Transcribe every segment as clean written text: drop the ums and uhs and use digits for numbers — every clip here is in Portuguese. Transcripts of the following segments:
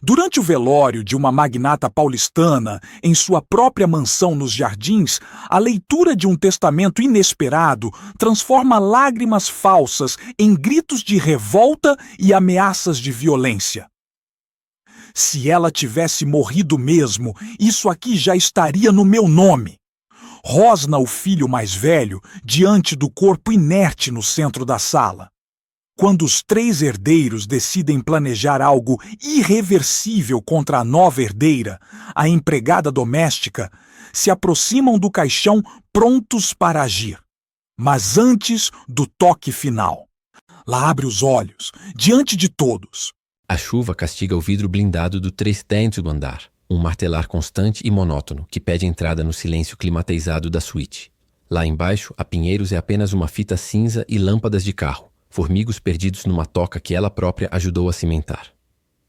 Durante o velório de uma magnata paulistana, em sua própria mansão nos Jardins, a leitura de um testamento inesperado transforma lágrimas falsas em gritos de revolta e ameaças de violência. Se ela tivesse morrido mesmo, isso aqui já estaria no meu nome. Rosna, o filho mais velho, diante do corpo inerte no centro da sala. Quando os 3 herdeiros decidem planejar algo irreversível contra a nova herdeira, a empregada doméstica, se aproximam do caixão prontos para agir. Mas antes do toque final. Lá abre os olhos, diante de todos. A chuva castiga o vidro blindado do 3º andar, um martelar constante e monótono que pede entrada no silêncio climatizado da suíte. Lá embaixo, a Pinheiros é apenas uma fita cinza e lâmpadas de carro, formigos perdidos numa toca que ela própria ajudou a cimentar.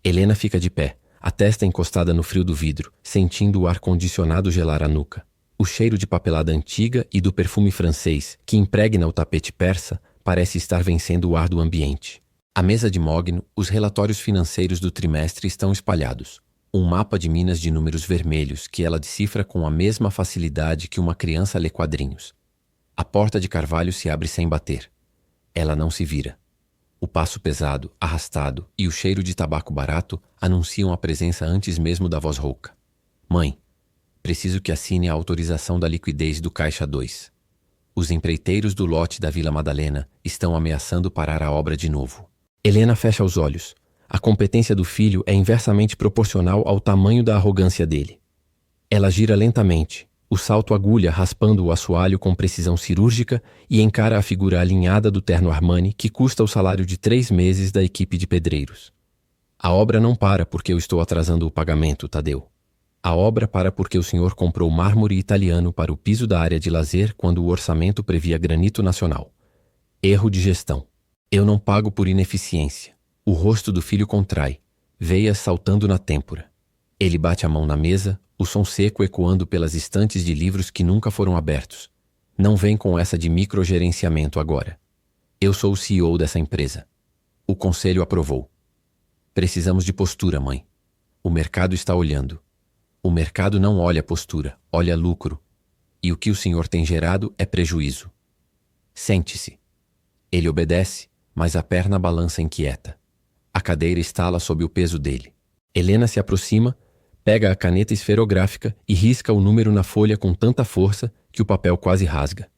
Helena fica de pé, a testa encostada no frio do vidro, sentindo o ar-condicionado gelar a nuca. O cheiro de papelada antiga e do perfume francês, que impregna o tapete persa, parece estar vencendo o ar do ambiente. À mesa de mogno, os relatórios financeiros do trimestre estão espalhados. Um mapa de minas de números vermelhos que ela decifra com a mesma facilidade que uma criança lê quadrinhos. A porta de carvalho se abre sem bater. Ela não se vira. O passo pesado, arrastado e o cheiro de tabaco barato anunciam a presença antes mesmo da voz rouca. Mãe, preciso que assine a autorização da liquidez do Caixa 2. Os empreiteiros do lote da Vila Madalena estão ameaçando parar a obra de novo. Helena fecha os olhos. A competência do filho é inversamente proporcional ao tamanho da arrogância dele. Ela gira lentamente, o salto agulha raspando o assoalho com precisão cirúrgica e encara a figura alinhada do terno Armani que custa o salário de 3 meses da equipe de pedreiros. A obra não para porque eu estou atrasando o pagamento, Tadeu. A obra para porque o senhor comprou mármore italiano para o piso da área de lazer quando o orçamento previa granito nacional. Erro de gestão. Eu não pago por ineficiência. O rosto do filho contrai, veias saltando na têmpora. Ele bate a mão na mesa, o som seco ecoando pelas estantes de livros que nunca foram abertos. Não vem com essa de microgerenciamento agora. Eu sou o CEO dessa empresa. O conselho aprovou. Precisamos de postura, mãe. O mercado está olhando. O mercado não olha postura, olha lucro. E o que o senhor tem gerado é prejuízo. Sente-se. Ele obedece, mas a perna balança inquieta. A cadeira estala sob o peso dele. Helena se aproxima, pega a caneta esferográfica e risca o número na folha com tanta força que o papel quase rasga.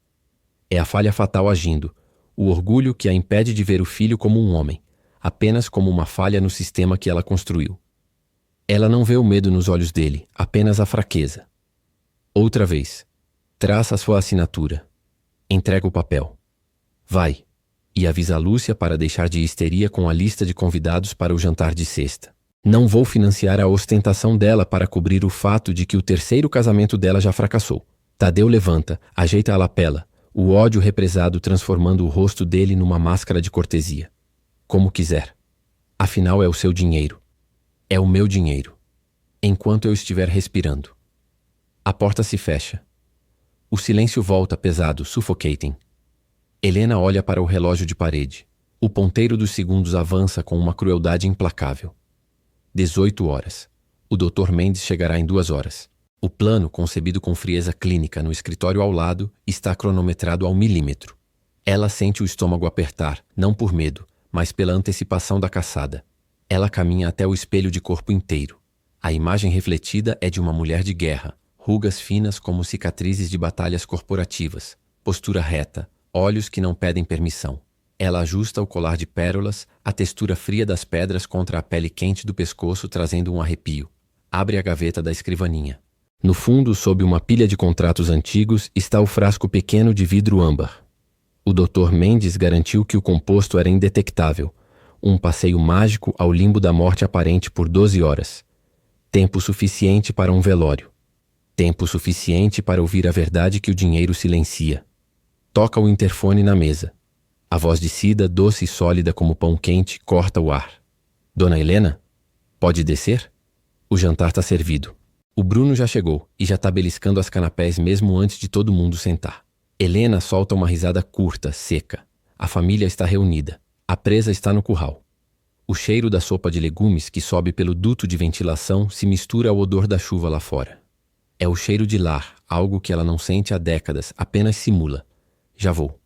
É a falha fatal agindo, o orgulho que a impede de ver o filho como um homem, apenas como uma falha no sistema que ela construiu. Ela não vê o medo nos olhos dele, apenas a fraqueza. Outra vez. Traça a sua assinatura. Entrega o papel. Vai. E avisa a Lúcia para deixar de histeria com a lista de convidados para o jantar de sexta. Não vou financiar a ostentação dela para cobrir o fato de que o 3º casamento dela já fracassou. Tadeu levanta, ajeita a lapela, o ódio represado transformando o rosto dele numa máscara de cortesia. Como quiser. Afinal é o seu dinheiro. É o meu dinheiro. Enquanto eu estiver respirando. A porta se fecha. O silêncio volta pesado, suffocating. Helena olha para o relógio de parede. O ponteiro dos segundos avança com uma crueldade implacável. 18 horas. O Dr. Mendes chegará em 2 horas. O plano, concebido com frieza clínica no escritório ao lado, está cronometrado ao milímetro. Ela sente o estômago apertar, não por medo, mas pela antecipação da caçada. Ela caminha até o espelho de corpo inteiro. A imagem refletida é de uma mulher de guerra, rugas finas como cicatrizes de batalhas corporativas, postura reta, olhos que não pedem permissão. Ela ajusta o colar de pérolas, a textura fria das pedras contra a pele quente do pescoço trazendo um arrepio. Abre a gaveta da escrivaninha. No fundo, sob uma pilha de contratos antigos, está o frasco pequeno de vidro âmbar. O Dr. Mendes garantiu que o composto era indetectável. Um passeio mágico ao limbo da morte aparente por 12 horas. Tempo suficiente para um velório. Tempo suficiente para ouvir a verdade que o dinheiro silencia. Toca o interfone na mesa. A voz de Cida, doce e sólida como pão quente, corta o ar. Dona Helena? Pode descer? O jantar está servido. O Bruno já chegou e já está beliscando as canapés mesmo antes de todo mundo sentar. Helena solta uma risada curta, seca. A família está reunida. A presa está no curral. O cheiro da sopa de legumes que sobe pelo duto de ventilação se mistura ao odor da chuva lá fora. É o cheiro de lar, algo que ela não sente há décadas, apenas simula. Já vou.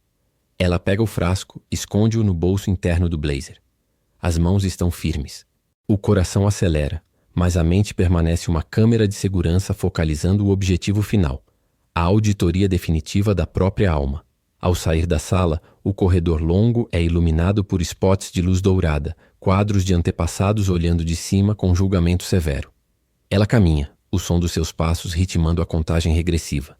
Ela pega o frasco, esconde-o no bolso interno do blazer. As mãos estão firmes. O coração acelera, mas a mente permanece uma câmera de segurança focalizando o objetivo final, a auditoria definitiva da própria alma. Ao sair da sala, o corredor longo é iluminado por spots de luz dourada, quadros de antepassados olhando de cima com julgamento severo. Ela caminha, o som dos seus passos ritmando a contagem regressiva.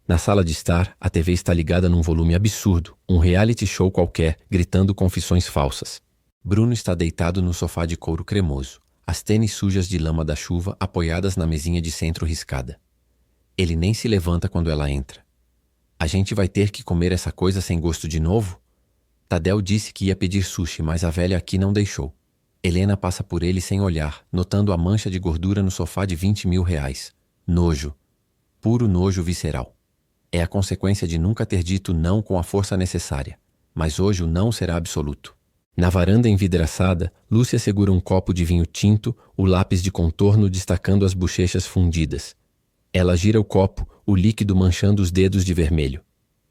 Na sala de estar, a TV está ligada num volume absurdo, um reality show qualquer, gritando confissões falsas. Bruno está deitado no sofá de couro cremoso, as tênis sujas de lama da chuva apoiadas na mesinha de centro riscada. Ele nem se levanta quando ela entra. A gente vai ter que comer essa coisa sem gosto de novo? Tadeu disse que ia pedir sushi, mas a velha aqui não deixou. Helena passa por ele sem olhar, notando a mancha de gordura no sofá de R$20.000. Nojo. Puro nojo visceral. É a consequência de nunca ter dito não com a força necessária. Mas hoje o não será absoluto. Na varanda envidraçada, Lúcia segura um copo de vinho tinto, o lápis de contorno destacando as bochechas fundidas. Ela gira o copo, o líquido manchando os dedos de vermelho.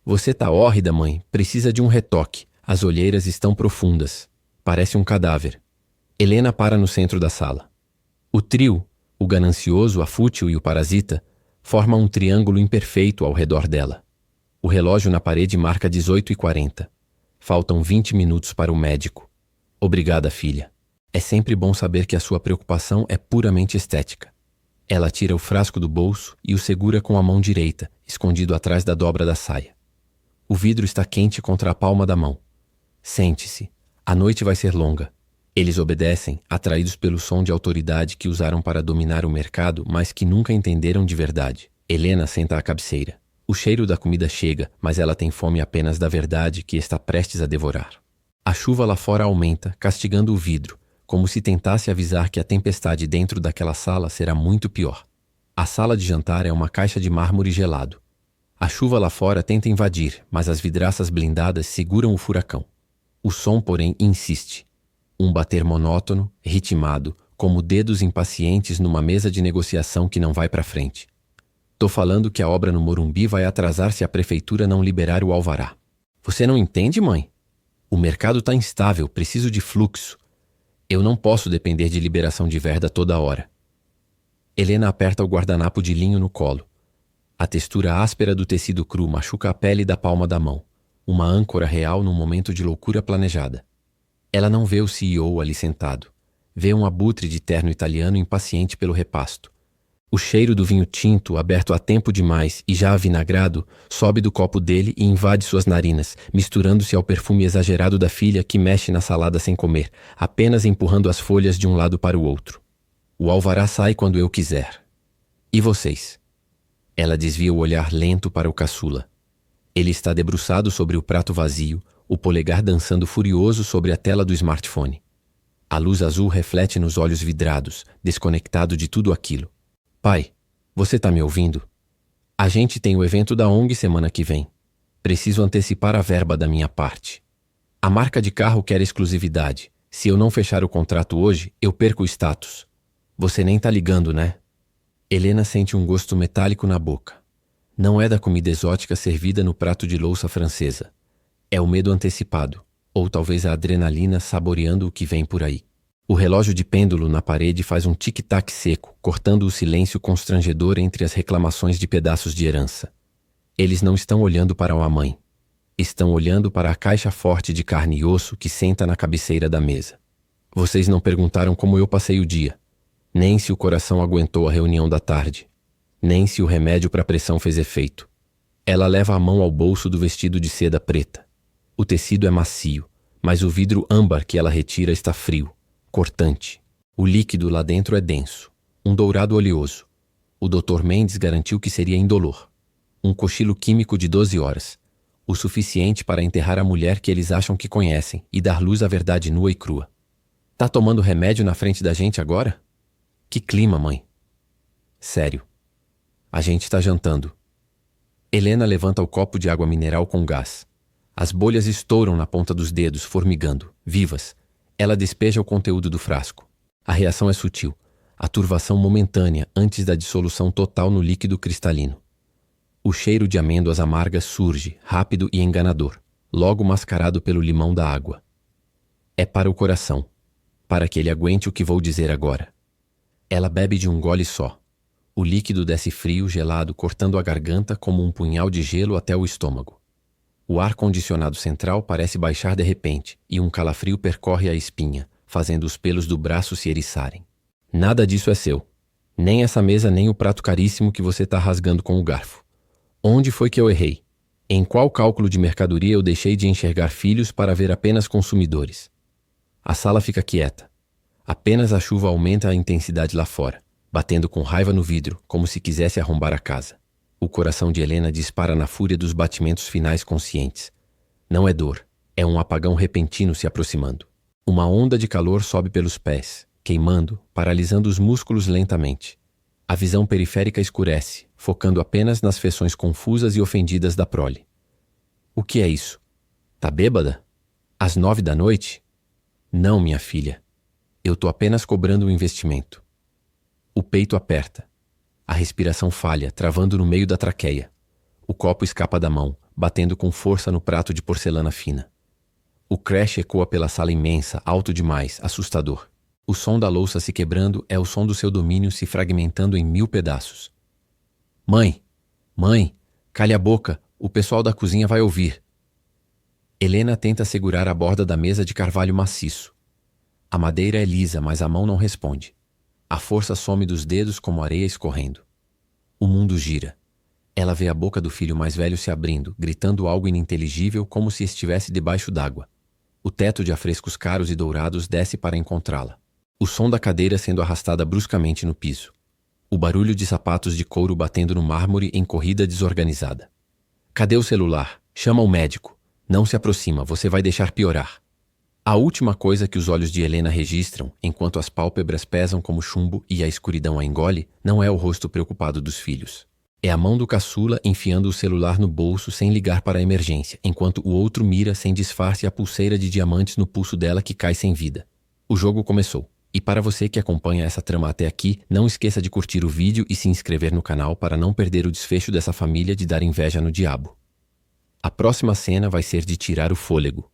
Você tá hórrida, mãe. Precisa de um retoque. As olheiras estão profundas. Parece um cadáver. Helena para no centro da sala. O trio, o ganancioso, a fútil e o parasita, forma um triângulo imperfeito ao redor dela. O relógio na parede marca 18h40. Faltam 20 minutos para o médico. Obrigada, filha. É sempre bom saber que a sua preocupação é puramente estética. Ela tira o frasco do bolso e o segura com a mão direita, escondido atrás da dobra da saia. O vidro está quente contra a palma da mão. Sente-se. A noite vai ser longa. Eles obedecem, atraídos pelo som de autoridade que usaram para dominar o mercado, mas que nunca entenderam de verdade. Helena senta à cabeceira. O cheiro da comida chega, mas ela tem fome apenas da verdade que está prestes a devorar. A chuva lá fora aumenta, castigando o vidro, como se tentasse avisar que a tempestade dentro daquela sala será muito pior. A sala de jantar é uma caixa de mármore gelado. A chuva lá fora tenta invadir, mas as vidraças blindadas seguram o furacão. O som, porém, insiste. Um bater monótono, ritmado, como dedos impacientes numa mesa de negociação que não vai para frente. Tô falando que a obra no Morumbi vai atrasar se a prefeitura não liberar o alvará. Você não entende, mãe? O mercado tá instável, preciso de fluxo. Eu não posso depender de liberação de verba toda hora. Helena aperta o guardanapo de linho no colo. A textura áspera do tecido cru machuca a pele da palma da mão. Uma âncora real num momento de loucura planejada. Ela não vê o CEO ali sentado. Vê um abutre de terno italiano impaciente pelo repasto. O cheiro do vinho tinto, aberto há tempo demais e já avinagrado, sobe do copo dele e invade suas narinas, misturando-se ao perfume exagerado da filha que mexe na salada sem comer, apenas empurrando as folhas de um lado para o outro. O alvará sai quando eu quiser. E vocês? Ela desvia o olhar lento para o caçula. Ele está debruçado sobre o prato vazio, o polegar dançando furioso sobre a tela do smartphone. A luz azul reflete nos olhos vidrados, desconectado de tudo aquilo. Pai, você tá me ouvindo? A gente tem o evento da ONG semana que vem. Preciso antecipar a verba da minha parte. A marca de carro quer exclusividade. Se eu não fechar o contrato hoje, eu perco o status. Você nem tá ligando, né? Helena sente um gosto metálico na boca. Não é da comida exótica servida no prato de louça francesa. É o medo antecipado, ou talvez a adrenalina saboreando o que vem por aí. O relógio de pêndulo na parede faz um tic-tac seco, cortando o silêncio constrangedor entre as reclamações de pedaços de herança. Eles não estão olhando para a mãe. Estão olhando para a caixa forte de carne e osso que senta na cabeceira da mesa. Vocês não perguntaram como eu passei o dia. Nem se o coração aguentou a reunião da tarde. Nem se o remédio para a pressão fez efeito. Ela leva a mão ao bolso do vestido de seda preta. O tecido é macio, mas o vidro âmbar que ela retira está frio. Cortante. O líquido lá dentro é denso. Um dourado oleoso. O Dr. Mendes garantiu que seria indolor. Um cochilo químico de 12 horas. O suficiente para enterrar a mulher que eles acham que conhecem e dar luz à verdade nua e crua. Tá tomando remédio na frente da gente agora? Que clima, mãe. Sério. A gente tá jantando. Helena levanta o copo de água mineral com gás. As bolhas estouram na ponta dos dedos, formigando, vivas. Ela despeja o conteúdo do frasco. A reação é sutil. A turvação momentânea antes da dissolução total no líquido cristalino. O cheiro de amêndoas amargas surge, rápido e enganador, logo mascarado pelo limão da água. É para o coração, para que ele aguente o que vou dizer agora. Ela bebe de um gole só. O líquido desce frio, gelado, cortando a garganta como um punhal de gelo até o estômago. O ar-condicionado central parece baixar de repente e um calafrio percorre a espinha, fazendo os pelos do braço se eriçarem. Nada disso é seu. Nem essa mesa, nem o prato caríssimo que você está rasgando com o garfo. Onde foi que eu errei? Em qual cálculo de mercadoria eu deixei de enxergar filhos para ver apenas consumidores? A sala fica quieta. Apenas a chuva aumenta a intensidade lá fora, batendo com raiva no vidro, como se quisesse arrombar a casa. O coração de Helena dispara na fúria dos batimentos finais conscientes. Não é dor, é um apagão repentino se aproximando. Uma onda de calor sobe pelos pés, queimando, paralisando os músculos lentamente. A visão periférica escurece, focando apenas nas feições confusas e ofendidas da prole. O que é isso? Tá bêbada? Às 9 da noite? Não, minha filha. Eu tô apenas cobrando um investimento. O peito aperta. A respiração falha, travando no meio da traqueia. O copo escapa da mão, batendo com força no prato de porcelana fina. O crash ecoa pela sala imensa, alto demais, assustador. O som da louça se quebrando é o som do seu domínio se fragmentando em 1000 pedaços. Mãe! Mãe! Calhe a boca! O pessoal da cozinha vai ouvir. Helena tenta segurar a borda da mesa de carvalho maciço. A madeira é lisa, mas a mão não responde. A força some dos dedos como areia escorrendo. O mundo gira. Ela vê a boca do filho mais velho se abrindo, gritando algo ininteligível como se estivesse debaixo d'água. O teto de afrescos caros e dourados desce para encontrá-la. O som da cadeira sendo arrastada bruscamente no piso. O barulho de sapatos de couro batendo no mármore em corrida desorganizada. Cadê o celular? Chama o médico. Não se aproxima, você vai deixar piorar. A última coisa que os olhos de Helena registram, enquanto as pálpebras pesam como chumbo e a escuridão a engole, não é o rosto preocupado dos filhos. É a mão do caçula enfiando o celular no bolso sem ligar para a emergência, enquanto o outro mira sem disfarce a pulseira de diamantes no pulso dela que cai sem vida. O jogo começou. E para você que acompanha essa trama até aqui, não esqueça de curtir o vídeo e se inscrever no canal para não perder o desfecho dessa família de dar inveja no diabo. A próxima cena vai ser de tirar o fôlego.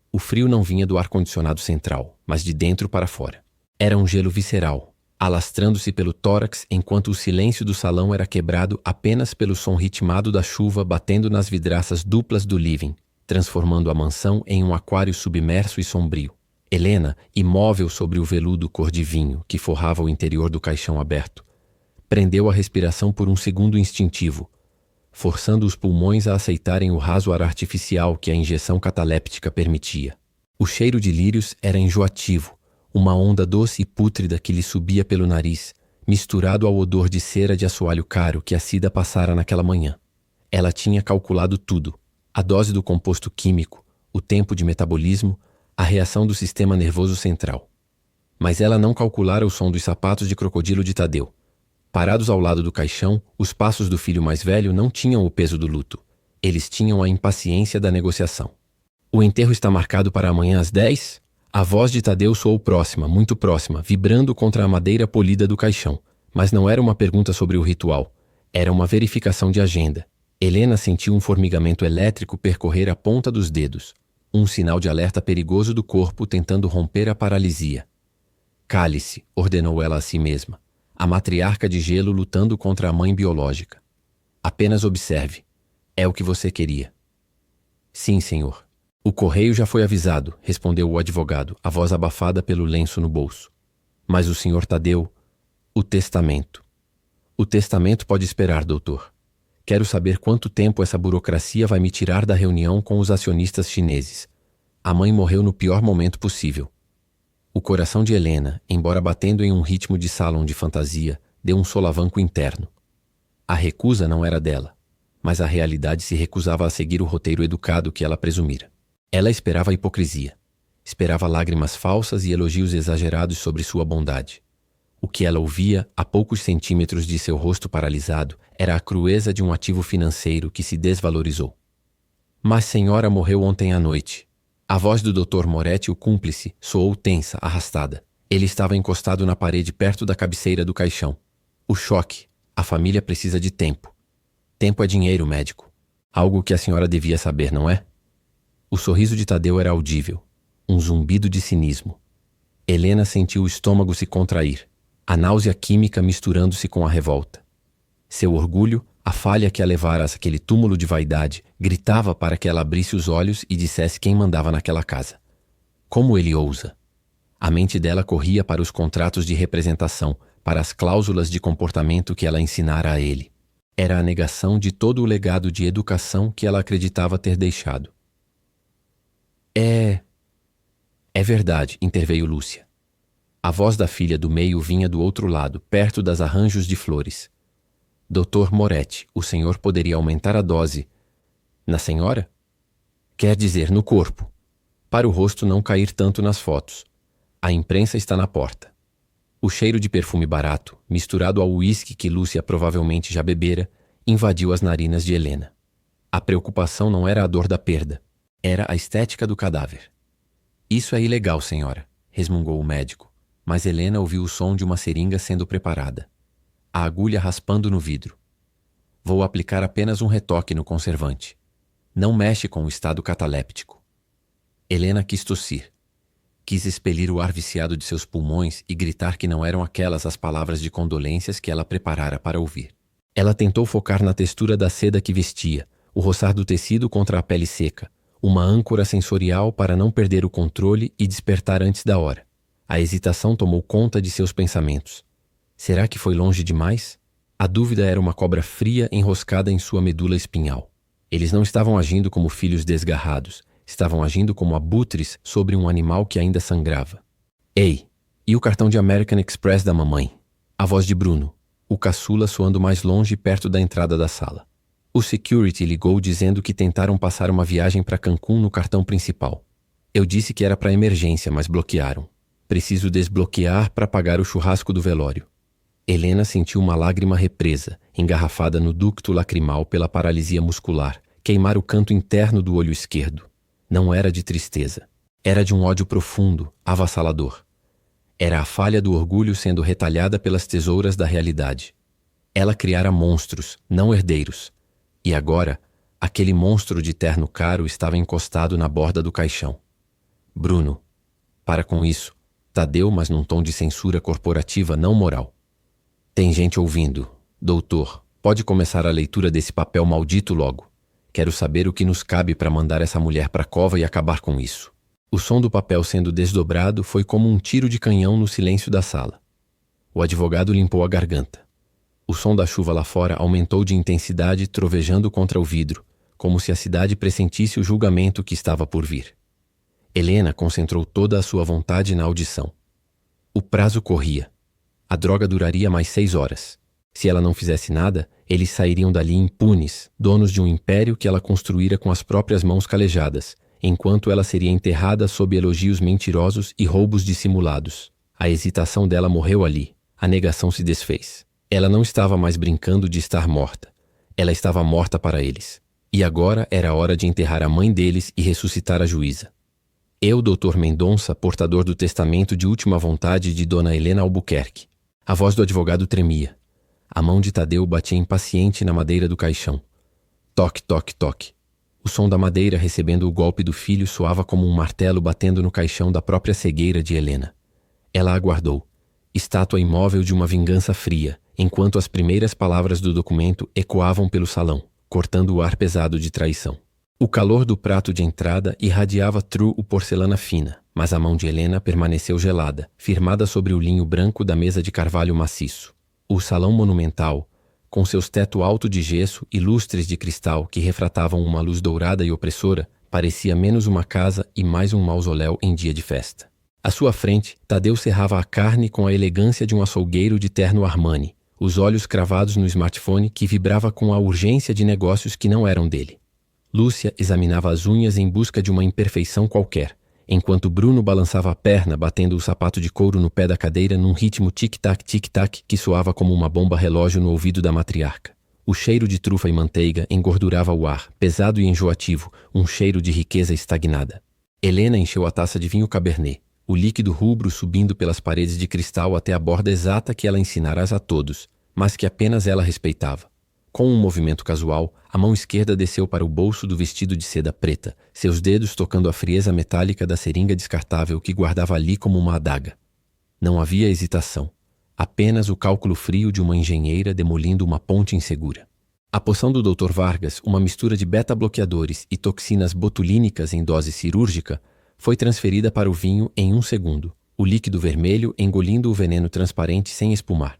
O frio não vinha do ar-condicionado central, mas de dentro para fora. Era um gelo visceral, alastrando-se pelo tórax enquanto o silêncio do salão era quebrado apenas pelo som ritmado da chuva batendo nas vidraças duplas do living, transformando a mansão em um aquário submerso e sombrio. Helena, imóvel sobre o veludo cor de vinho que forrava o interior do caixão aberto, prendeu a respiração por um segundo instintivo, forçando os pulmões a aceitarem o raso ar artificial que a injeção cataléptica permitia. O cheiro de lírios era enjoativo, uma onda doce e pútrida que lhe subia pelo nariz, misturado ao odor de cera de assoalho caro que a Cida passara naquela manhã. Ela tinha calculado tudo: a dose do composto químico, o tempo de metabolismo, a reação do sistema nervoso central. Mas ela não calculara o som dos sapatos de crocodilo de Tadeu. Parados ao lado do caixão, os passos do filho mais velho não tinham o peso do luto. Eles tinham a impaciência da negociação. O enterro está marcado para amanhã às 10? A voz de Tadeu soou próxima, muito próxima, vibrando contra a madeira polida do caixão. Mas não era uma pergunta sobre o ritual. Era uma verificação de agenda. Helena sentiu um formigamento elétrico percorrer a ponta dos dedos. Um sinal de alerta perigoso do corpo tentando romper a paralisia. Cale-se, ordenou ela a si mesma. A matriarca de gelo lutando contra a mãe biológica. Apenas observe. É o que você queria. Sim, senhor. O correio já foi avisado, respondeu o advogado, a voz abafada pelo lenço no bolso. Mas o senhor Tadeu... O testamento. O testamento pode esperar, doutor. Quero saber quanto tempo essa burocracia vai me tirar da reunião com os acionistas chineses. A mãe morreu no pior momento possível. O coração de Helena, embora batendo em um ritmo de salão de fantasia, deu um solavanco interno. A recusa não era dela, mas a realidade se recusava a seguir o roteiro educado que ela presumira. Ela esperava a hipocrisia. Esperava lágrimas falsas e elogios exagerados sobre sua bondade. O que ela ouvia, a poucos centímetros de seu rosto paralisado, era a crueza de um ativo financeiro que se desvalorizou. Mas senhora morreu ontem à noite. A voz do Dr. Moretti, o cúmplice, soou tensa, arrastada. Ele estava encostado na parede perto da cabeceira do caixão. O choque. A família precisa de tempo. Tempo é dinheiro, médico. Algo que a senhora devia saber, não é? O sorriso de Tadeu era audível. Um zumbido de cinismo. Helena sentiu o estômago se contrair. A náusea química misturando-se com a revolta. Seu orgulho, a falha que a levara àquele túmulo de vaidade, gritava para que ela abrisse os olhos e dissesse quem mandava naquela casa. Como ele ousa? A mente dela corria para os contratos de representação, para as cláusulas de comportamento que ela ensinara a ele. Era a negação de todo o legado de educação que ela acreditava ter deixado. É verdade, interveio Lúcia. A voz da filha do meio vinha do outro lado, perto das arranjos de flores. Dr. Moretti, o senhor poderia aumentar a dose. Na senhora? Quer dizer, no corpo. Para o rosto não cair tanto nas fotos. A imprensa está na porta. O cheiro de perfume barato, misturado ao uísque que Lúcia provavelmente já bebera, invadiu as narinas de Helena. A preocupação não era a dor da perda. Era a estética do cadáver. Isso é ilegal, senhora, resmungou o médico, mas Helena ouviu o som de uma seringa sendo preparada. A agulha raspando no vidro. Vou aplicar apenas um retoque no conservante. Não mexe com o estado cataléptico. Helena quis tossir. Quis expelir o ar viciado de seus pulmões e gritar que não eram aquelas as palavras de condolências que ela preparara para ouvir. Ela tentou focar na textura da seda que vestia, o roçar do tecido contra a pele seca, uma âncora sensorial para não perder o controle e despertar antes da hora. A hesitação tomou conta de seus pensamentos. Será que foi longe demais? A dúvida era uma cobra fria enroscada em sua medula espinhal. Eles não estavam agindo como filhos desgarrados, estavam agindo como abutres sobre um animal que ainda sangrava. Ei, e o cartão de American Express da mamãe? A voz de Bruno, o caçula soando mais longe perto da entrada da sala. O security ligou dizendo que tentaram passar uma viagem para Cancún no cartão principal. Eu disse que era para emergência, mas bloquearam. Preciso desbloquear para pagar o churrasco do velório. Helena sentiu uma lágrima represa, engarrafada no ducto lacrimal pela paralisia muscular, queimar o canto interno do olho esquerdo. Não era de tristeza. Era de um ódio profundo, avassalador. Era a falha do orgulho sendo retalhada pelas tesouras da realidade. Ela criara monstros, não herdeiros. E agora, aquele monstro de terno caro estava encostado na borda do caixão. Bruno. Para com isso. Tadeu, mas num tom de censura corporativa não moral. Tem gente ouvindo. Doutor, pode começar a leitura desse papel maldito logo. Quero saber o que nos cabe para mandar essa mulher para a cova e acabar com isso. O som do papel sendo desdobrado foi como um tiro de canhão no silêncio da sala. O advogado limpou a garganta. O som da chuva lá fora aumentou de intensidade, trovejando contra o vidro, como se a cidade pressentisse o julgamento que estava por vir. Helena concentrou toda a sua vontade na audição. O prazo corria. A droga duraria mais 6 horas. Se ela não fizesse nada, eles sairiam dali impunes, donos de um império que ela construíra com as próprias mãos calejadas, enquanto ela seria enterrada sob elogios mentirosos e roubos dissimulados. A hesitação dela morreu ali. A negação se desfez. Ela não estava mais brincando de estar morta. Ela estava morta para eles. E agora era a hora de enterrar a mãe deles e ressuscitar a juíza. Eu, Dr. Mendonça, portador do testamento de última vontade de Dona Helena Albuquerque. A voz do advogado tremia. A mão de Tadeu batia impaciente na madeira do caixão. Toque, toque, toque. O som da madeira recebendo o golpe do filho soava como um martelo batendo no caixão da própria cegueira de Helena. Ela aguardou, estátua imóvel de uma vingança fria, enquanto as primeiras palavras do documento ecoavam pelo salão, cortando o ar pesado de traição. O calor do prato de entrada irradiava true o porcelana fina, mas a mão de Helena permaneceu gelada, firmada sobre o linho branco da mesa de carvalho maciço. O salão monumental, com seus teto alto de gesso e lustres de cristal que refratavam uma luz dourada e opressora, parecia menos uma casa e mais um mausoléu em dia de festa. À sua frente, Tadeu cerrava a carne com a elegância de um açougueiro de terno Armani, os olhos cravados no smartphone que vibrava com a urgência de negócios que não eram dele. Lúcia examinava as unhas em busca de uma imperfeição qualquer, enquanto Bruno balançava a perna batendo o sapato de couro no pé da cadeira num ritmo tic-tac que soava como uma bomba relógio no ouvido da matriarca. O cheiro de trufa e manteiga engordurava o ar, pesado e enjoativo, um cheiro de riqueza estagnada. Helena encheu a taça de vinho Cabernet, o líquido rubro subindo pelas paredes de cristal até a borda exata que ela ensinara a todos, mas que apenas ela respeitava. Com um movimento casual, a mão esquerda desceu para o bolso do vestido de seda preta, seus dedos tocando a frieza metálica da seringa descartável que guardava ali como uma adaga. Não havia hesitação, apenas o cálculo frio de uma engenheira demolindo uma ponte insegura. A poção do Dr. Vargas, uma mistura de beta-bloqueadores e toxinas botulínicas em dose cirúrgica, foi transferida para o vinho em 1 segundo, o líquido vermelho engolindo o veneno transparente sem espumar.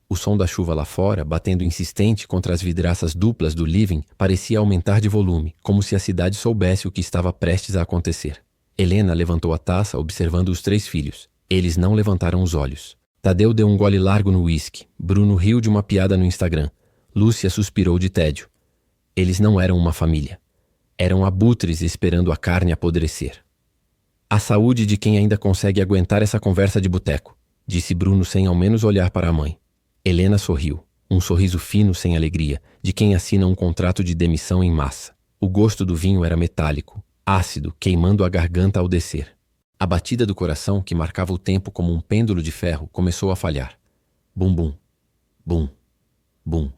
O som da chuva lá fora, batendo insistente contra as vidraças duplas do living, parecia aumentar de volume, como se a cidade soubesse o que estava prestes a acontecer. Helena levantou a taça, observando os 3 filhos. Eles não levantaram os olhos. Tadeu deu um gole largo no uísque. Bruno riu de uma piada no Instagram. Lúcia suspirou de tédio. Eles não eram uma família. Eram abutres esperando a carne apodrecer. A saúde de quem ainda consegue aguentar essa conversa de boteco, disse Bruno sem ao menos olhar para a mãe. Helena sorriu, um sorriso fino sem alegria, de quem assina um contrato de demissão em massa. O gosto do vinho era metálico, ácido, queimando a garganta ao descer. A batida do coração, que marcava o tempo como um pêndulo de ferro, começou a falhar. Bum, bum, bum, bum.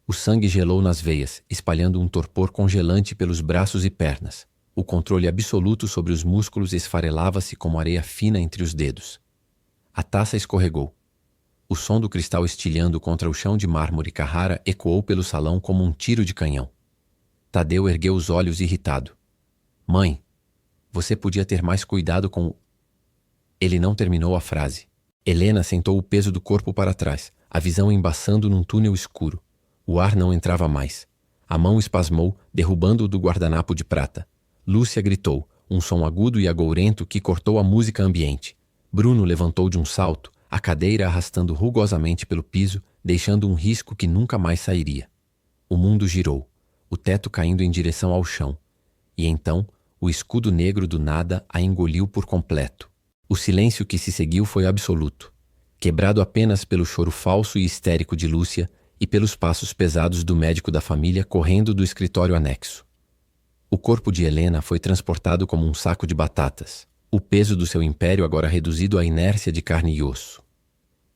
O sangue gelou nas veias, espalhando um torpor congelante pelos braços e pernas. O controle absoluto sobre os músculos esfarelava-se como areia fina entre os dedos. A taça escorregou. O som do cristal estilhando contra o chão de mármore Carrara ecoou pelo salão como um tiro de canhão. Tadeu ergueu os olhos irritado. Mãe, você podia ter mais cuidado com... Ele não terminou a frase. Helena sentou o peso do corpo para trás, a visão embaçando num túnel escuro. O ar não entrava mais. A mão espasmou, derrubando-o do guardanapo de prata. Lúcia gritou, um som agudo e agourento que cortou a música ambiente. Bruno levantou de um salto, a cadeira arrastando rugosamente pelo piso, deixando um risco que nunca mais sairia. O mundo girou, o teto caindo em direção ao chão. E então, o escudo negro do nada a engoliu por completo. O silêncio que se seguiu foi absoluto, quebrado apenas pelo choro falso e histérico de Lúcia e pelos passos pesados do médico da família correndo do escritório anexo. O corpo de Helena foi transportado como um saco de batatas, o peso do seu império agora reduzido à inércia de carne e osso.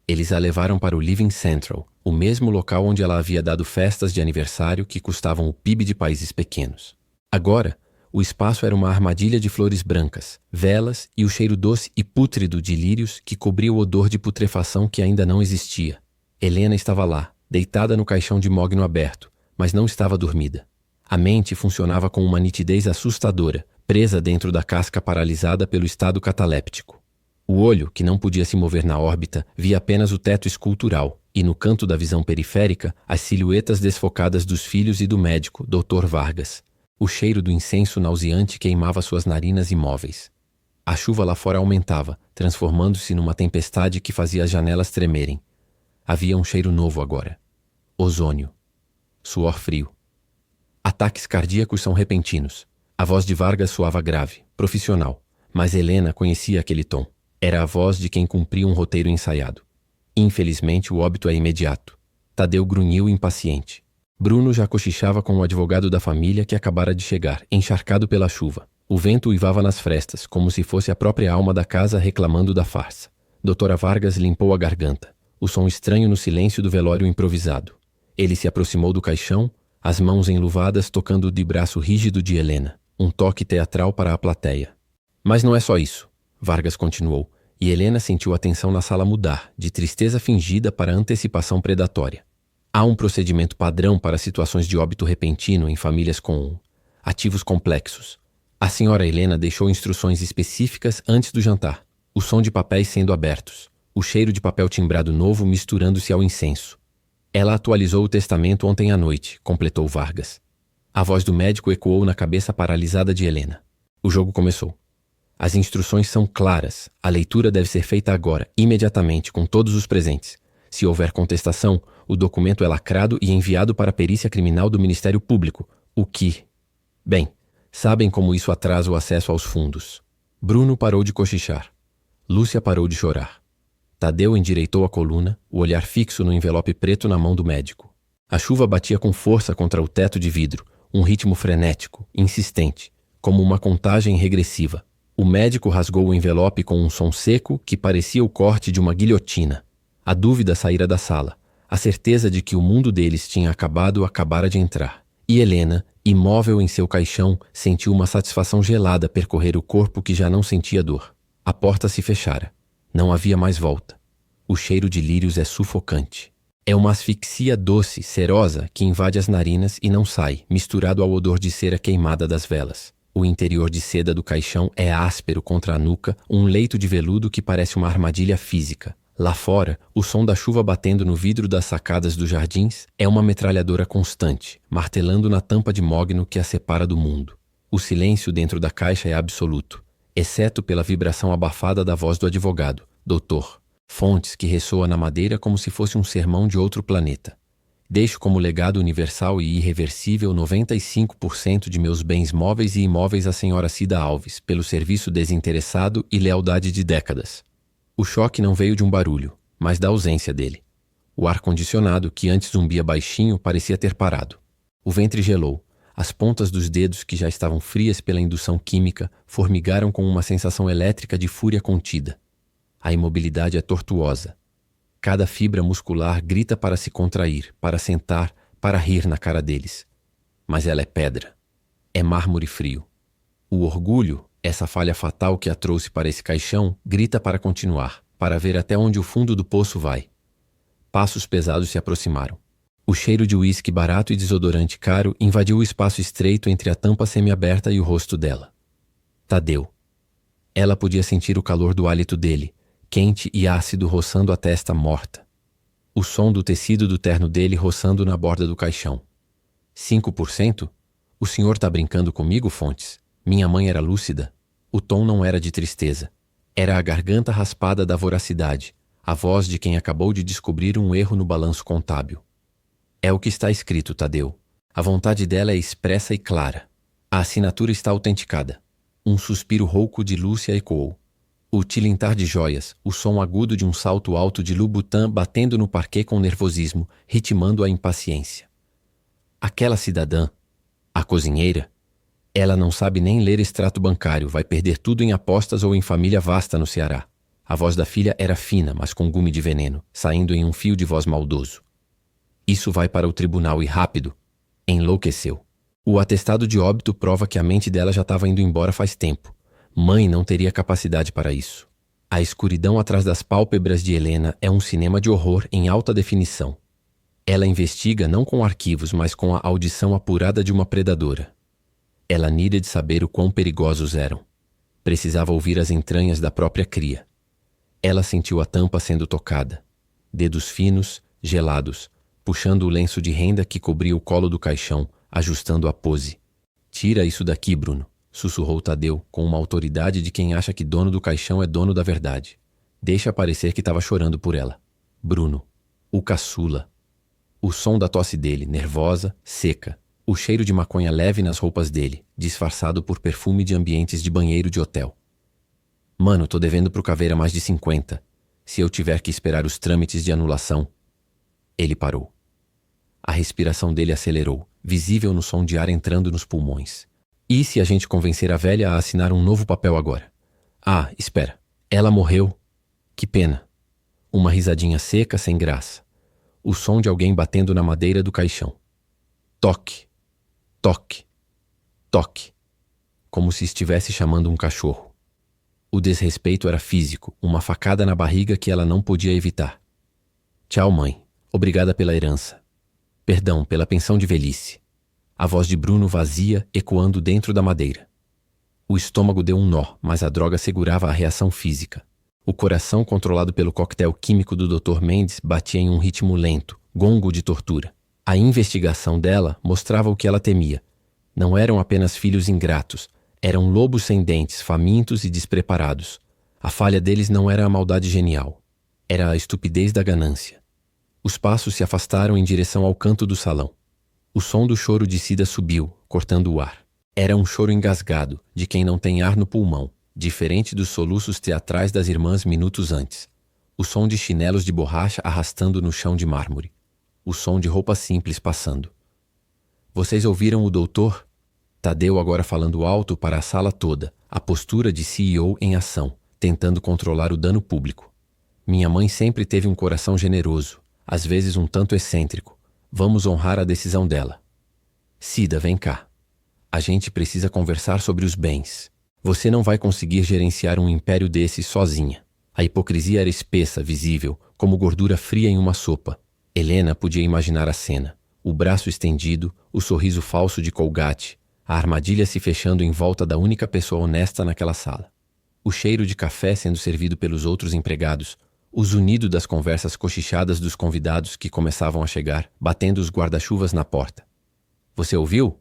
Eles a levaram para o Living Central, o mesmo local onde ela havia dado festas de aniversário que custavam o PIB de países pequenos. Agora, o espaço era uma armadilha de flores brancas, velas e o cheiro doce e pútrido de lírios que cobria o odor de putrefação que ainda não existia. Helena estava lá, deitada no caixão de mogno aberto, mas não estava dormida. A mente funcionava com uma nitidez assustadora, presa dentro da casca paralisada pelo estado cataléptico. O olho, que não podia se mover na órbita, via apenas o teto escultural, e no canto da visão periférica, as silhuetas desfocadas dos filhos e do médico, Dr. Vargas. O cheiro do incenso nauseante queimava suas narinas imóveis. A chuva lá fora aumentava, transformando-se numa tempestade que fazia as janelas tremerem. Havia um cheiro novo agora. Ozônio. Suor frio. Ataques cardíacos são repentinos. A voz de Vargas soava grave, profissional, mas Helena conhecia aquele tom. Era a voz de quem cumpria um roteiro ensaiado. Infelizmente, o óbito é imediato. Tadeu grunhiu impaciente. Bruno já cochichava com o advogado da família que acabara de chegar, encharcado pela chuva. O vento uivava nas frestas, como se fosse a própria alma da casa reclamando da farsa. Doutora Vargas limpou a garganta. O som estranho no silêncio do velório improvisado. Ele se aproximou do caixão, as mãos enluvadas tocando de braço rígido de Helena. Um toque teatral para a plateia. Mas não é só isso, Vargas continuou, e Helena sentiu a tensão na sala mudar, de tristeza fingida para antecipação predatória. Há um procedimento padrão para situações de óbito repentino em famílias com ativos complexos. A senhora Helena deixou instruções específicas antes do jantar, o som de papéis sendo abertos, o cheiro de papel timbrado novo misturando-se ao incenso. Ela atualizou o testamento ontem à noite, completou Vargas. A voz do médico ecoou na cabeça paralisada de Helena. O jogo começou. As instruções são claras. A leitura deve ser feita agora, imediatamente, com todos os presentes. Se houver contestação, o documento é lacrado e enviado para a perícia criminal do Ministério Público. O que? Bem, sabem como isso atrasa o acesso aos fundos. Bruno parou de cochichar. Lúcia parou de chorar. Tadeu endireitou a coluna, o olhar fixo no envelope preto na mão do médico. A chuva batia com força contra o teto de vidro, um ritmo frenético, insistente, como uma contagem regressiva. O médico rasgou o envelope com um som seco que parecia o corte de uma guilhotina. A dúvida saíra da sala. A certeza de que o mundo deles tinha acabara de entrar. E Helena, imóvel em seu caixão, sentiu uma satisfação gelada percorrer o corpo que já não sentia dor. A porta se fechara. Não havia mais volta. O cheiro de lírios é sufocante. É uma asfixia doce, serosa, que invade as narinas e não sai, misturado ao odor de cera queimada das velas. O interior de seda do caixão é áspero contra a nuca, um leito de veludo que parece uma armadilha física. Lá fora, o som da chuva batendo no vidro das sacadas dos jardins é uma metralhadora constante, martelando na tampa de mogno que a separa do mundo. O silêncio dentro da caixa é absoluto, exceto pela vibração abafada da voz do advogado, doutor Fontes, que ressoa na madeira como se fosse um sermão de outro planeta. Deixo como legado universal e irreversível 95% de meus bens móveis e imóveis à senhora Cida Alves, pelo serviço desinteressado e lealdade de décadas. O choque não veio de um barulho, mas da ausência dele. O ar-condicionado, que antes zumbia baixinho, parecia ter parado. O ventre gelou. As pontas dos dedos, que já estavam frias pela indução química, formigaram com uma sensação elétrica de fúria contida. A imobilidade é tortuosa. Cada fibra muscular grita para se contrair, para sentar, para rir na cara deles. Mas ela é pedra. É mármore frio. O orgulho, essa falha fatal que a trouxe para esse caixão, grita para continuar, para ver até onde o fundo do poço vai. Passos pesados se aproximaram. O cheiro de uísque barato e desodorante caro invadiu o espaço estreito entre a tampa semiaberta e o rosto dela. Tadeu. Ela podia sentir o calor do hálito dele, quente e ácido roçando a testa morta. O som do tecido do terno dele roçando na borda do caixão. 5%? O senhor tá brincando comigo, Fontes? Minha mãe era lúcida. O tom não era de tristeza. Era a garganta raspada da voracidade, a voz de quem acabou de descobrir um erro no balanço contábil. É o que está escrito, Tadeu. A vontade dela é expressa e clara. A assinatura está autenticada. Um suspiro rouco de Lúcia ecoou. O tilintar de joias, o som agudo de um salto alto de Louboutin batendo no parquet com nervosismo, ritmando a impaciência. Aquela cidadã, a cozinheira, ela não sabe nem ler extrato bancário, vai perder tudo em apostas ou em família vasta no Ceará. A voz da filha era fina, mas com gume de veneno, saindo em um fio de voz maldoso. Isso vai para o tribunal e rápido. Enlouqueceu. O atestado de óbito prova que a mente dela já estava indo embora faz tempo. Mãe não teria capacidade para isso. A escuridão atrás das pálpebras de Helena é um cinema de horror em alta definição. Ela investiga não com arquivos, mas com a audição apurada de uma predadora. Ela nira de saber o quão perigosos eram. Precisava ouvir as entranhas da própria cria. Ela sentiu a tampa sendo tocada. Dedos finos, gelados, puxando o lenço de renda que cobria o colo do caixão, ajustando a pose. Tira isso daqui, Bruno, sussurrou Tadeu, com uma autoridade de quem acha que dono do caixão é dono da verdade. Deixa parecer que estava chorando por ela. Bruno, o caçula. O som da tosse dele, nervosa, seca. O cheiro de maconha leve nas roupas dele, disfarçado por perfume de ambientes de banheiro de hotel. Mano, tô devendo pro Caveira mais de 50. Se eu tiver que esperar os trâmites de anulação... Ele parou. A respiração dele acelerou, visível no som de ar entrando nos pulmões. E se a gente convencer a velha a assinar um novo papel agora? Ah, espera. Ela morreu. Que pena. Uma risadinha seca, sem graça. O som de alguém batendo na madeira do caixão. Toque. Toque. Toque. Como se estivesse chamando um cachorro. O desrespeito era físico, uma facada na barriga que ela não podia evitar. Tchau, mãe. Obrigada pela herança. Perdão, pela pensão de velhice. A voz de Bruno vazia, ecoando dentro da madeira. O estômago deu um nó, mas a droga segurava a reação física. O coração, controlado pelo coquetel químico do Dr. Mendes, batia em um ritmo lento, gongo de tortura. A investigação dela mostrava o que ela temia. Não eram apenas filhos ingratos, eram lobos sem dentes, famintos e despreparados. A falha deles não era a maldade genial, era a estupidez da ganância. Os passos se afastaram em direção ao canto do salão. O som do choro de Cida subiu, cortando o ar. Era um choro engasgado, de quem não tem ar no pulmão, diferente dos soluços teatrais das irmãs minutos antes. O som de chinelos de borracha arrastando no chão de mármore. O som de roupa simples passando. Vocês ouviram o doutor? Tadeu agora falando alto para a sala toda, a postura de CEO em ação, tentando controlar o dano público. Minha mãe sempre teve um coração generoso, às vezes um tanto excêntrico. Vamos honrar a decisão dela. Cida, vem cá. A gente precisa conversar sobre os bens. Você não vai conseguir gerenciar um império desse sozinha. A hipocrisia era espessa, visível, como gordura fria em uma sopa. Helena podia imaginar a cena. O braço estendido, o sorriso falso de Colgate, a armadilha se fechando em volta da única pessoa honesta naquela sala. O cheiro de café sendo servido pelos outros empregados, o zunido das conversas cochichadas dos convidados que começavam a chegar, batendo os guarda-chuvas na porta. Você ouviu?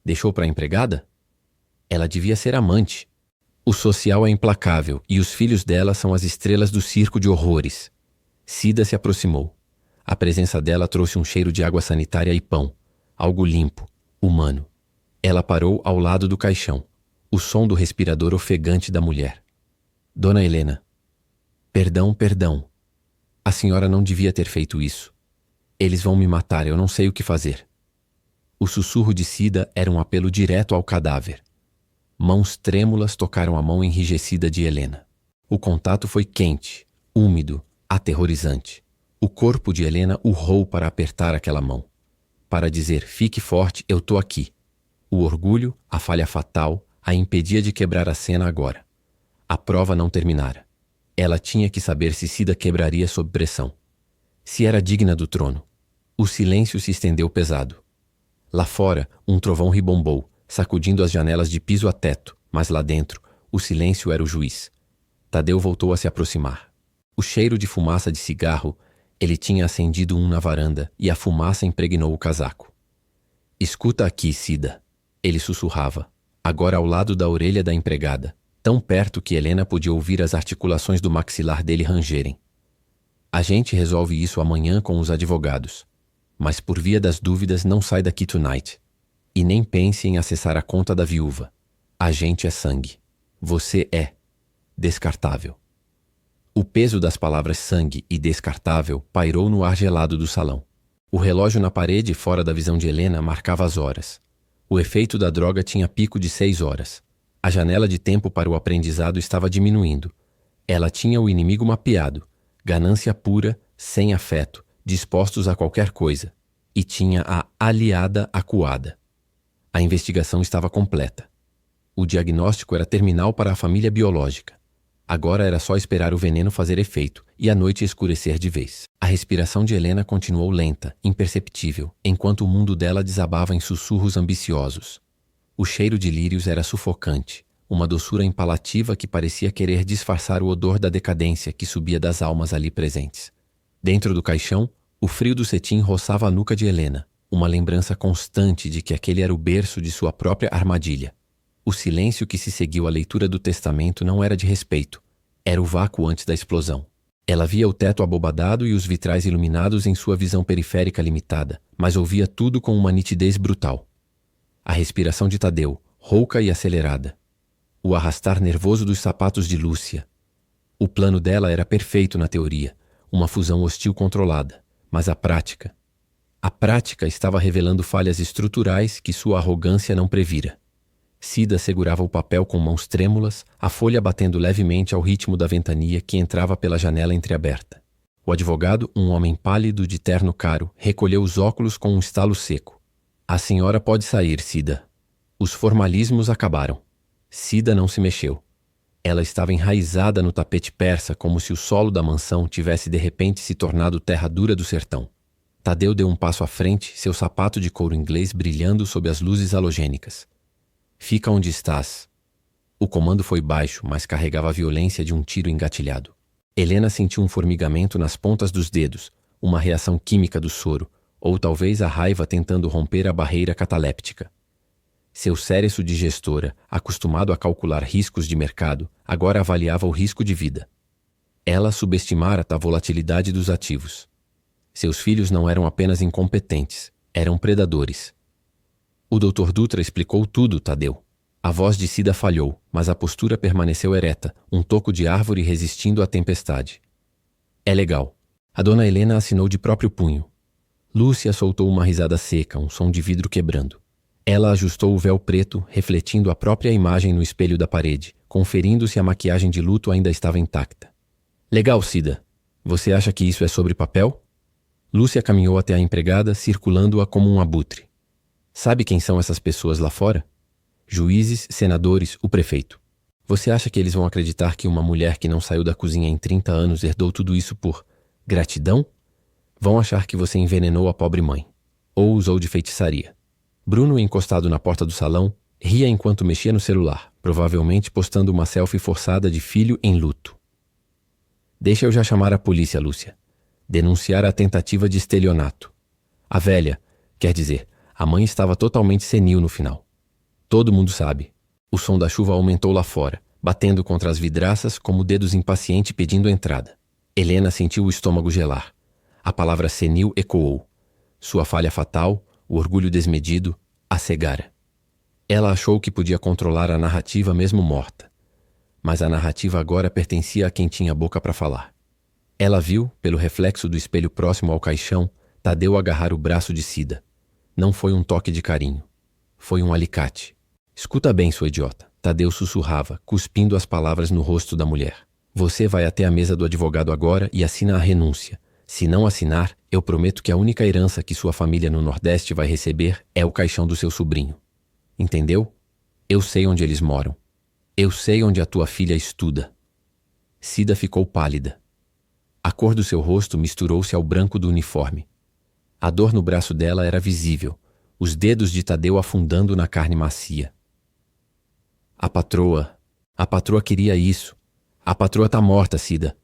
Deixou para a empregada? Ela devia ser amante. O social é implacável e os filhos dela são as estrelas do circo de horrores. Cida se aproximou. A presença dela trouxe um cheiro de água sanitária e pão. Algo limpo, humano. Ela parou ao lado do caixão. O som do respirador ofegante da mulher. Dona Helena. Perdão, perdão. A senhora não devia ter feito isso. Eles vão me matar, eu não sei o que fazer. O sussurro de Cida era um apelo direto ao cadáver. Mãos trêmulas tocaram a mão enrijecida de Helena. O contato foi quente, úmido, aterrorizante. O corpo de Helena urrou para apertar aquela mão. Para dizer, fique forte, eu tô aqui. O orgulho, a falha fatal, a impedia de quebrar a cena agora. A prova não terminara. Ela tinha que saber se Cida quebraria sob pressão. Se era digna do trono. O silêncio se estendeu pesado. Lá fora, um trovão ribombou, sacudindo as janelas de piso a teto, mas lá dentro, o silêncio era o juiz. Tadeu voltou a se aproximar. O cheiro de fumaça de cigarro, ele tinha acendido um na varanda e a fumaça impregnou o casaco. Escuta aqui, Cida. Ele sussurrava, agora ao lado da orelha da empregada, tão perto que Helena podia ouvir as articulações do maxilar dele rangerem. A gente resolve isso amanhã com os advogados. Mas por via das dúvidas não sai daqui tonight. E nem pense em acessar a conta da viúva. A gente é sangue. Você é descartável. O peso das palavras sangue e descartável pairou no ar gelado do salão. O relógio na parede fora da visão de Helena marcava as horas. O efeito da droga tinha pico de 6 horas. A janela de tempo para o aprendizado estava diminuindo. Ela tinha o inimigo mapeado. Ganância pura, sem afeto, dispostos a qualquer coisa, e tinha a aliada acuada. A investigação estava completa. O diagnóstico era terminal para a família biológica. Agora era só esperar o veneno fazer efeito e a noite escurecer de vez. A respiração de Helena continuou lenta, imperceptível, enquanto o mundo dela desabava em sussurros ambiciosos. O cheiro de lírios era sufocante, uma doçura impalativa que parecia querer disfarçar o odor da decadência que subia das almas ali presentes. Dentro do caixão, o frio do cetim roçava a nuca de Helena, uma lembrança constante de que aquele era o berço de sua própria armadilha. O silêncio que se seguiu à leitura do testamento não era de respeito, era o vácuo antes da explosão. Ela via o teto abobadado e os vitrais iluminados em sua visão periférica limitada, mas ouvia tudo com uma nitidez brutal. A respiração de Tadeu, rouca e acelerada. O arrastar nervoso dos sapatos de Lúcia. O plano dela era perfeito na teoria, uma fusão hostil controlada. Mas a prática estava revelando falhas estruturais que sua arrogância não previra. Cida segurava o papel com mãos trêmulas, a folha batendo levemente ao ritmo da ventania que entrava pela janela entreaberta. O advogado, um homem pálido de terno caro, recolheu os óculos com um estalo seco. A senhora pode sair, Cida. Os formalismos acabaram. Cida não se mexeu. Ela estava enraizada no tapete persa como se o solo da mansão tivesse de repente se tornado terra dura do sertão. Tadeu deu um passo à frente, seu sapato de couro inglês brilhando sob as luzes halogênicas. Fica onde estás. O comando foi baixo, mas carregava a violência de um tiro engatilhado. Helena sentiu um formigamento nas pontas dos dedos, uma reação química do soro, ou talvez a raiva tentando romper a barreira cataléptica. Seu cérebro de gestora, acostumado a calcular riscos de mercado, agora avaliava o risco de vida. Ela subestimara a volatilidade dos ativos. Seus filhos não eram apenas incompetentes, eram predadores. O Dr. Dutra explicou tudo, Tadeu. A voz de Cida falhou, mas a postura permaneceu ereta, um toco de árvore resistindo à tempestade. É legal. A dona Helena assinou de próprio punho. Lúcia soltou uma risada seca, um som de vidro quebrando. Ela ajustou o véu preto, refletindo a própria imagem no espelho da parede, conferindo se a maquiagem de luto ainda estava intacta. Legal, Cida. Você acha que isso é sobre papel? Lúcia caminhou até a empregada, circulando-a como um abutre. Sabe quem são essas pessoas lá fora? Juízes, senadores, o prefeito. Você acha que eles vão acreditar que uma mulher que não saiu da cozinha em 30 anos herdou tudo isso por gratidão? Vão achar que você envenenou a pobre mãe. Ou usou de feitiçaria. Bruno, encostado na porta do salão, ria enquanto mexia no celular, provavelmente postando uma selfie forçada de filho em luto. Deixa eu já chamar a polícia, Lúcia. Denunciar a tentativa de estelionato. A velha, quer dizer, a mãe estava totalmente senil no final. Todo mundo sabe. O som da chuva aumentou lá fora, batendo contra as vidraças como dedos impacientes pedindo entrada. Helena sentiu o estômago gelar. A palavra senil ecoou. Sua falha fatal, o orgulho desmedido, a cegara. Ela achou que podia controlar a narrativa mesmo morta. Mas a narrativa agora pertencia a quem tinha boca para falar. Ela viu, pelo reflexo do espelho próximo ao caixão, Tadeu agarrar o braço de Cida. Não foi um toque de carinho. Foi um alicate. Escuta bem, sua idiota. Tadeu sussurrava, cuspindo as palavras no rosto da mulher. Você vai até a mesa do advogado agora e assina a renúncia. Se não assinar, eu prometo que a única herança que sua família no Nordeste vai receber é o caixão do seu sobrinho. Entendeu? Eu sei onde eles moram. Eu sei onde a tua filha estuda. Cida ficou pálida. A cor do seu rosto misturou-se ao branco do uniforme. A dor no braço dela era visível, os dedos de Tadeu afundando na carne macia. A patroa queria isso. A patroa tá morta, Cida.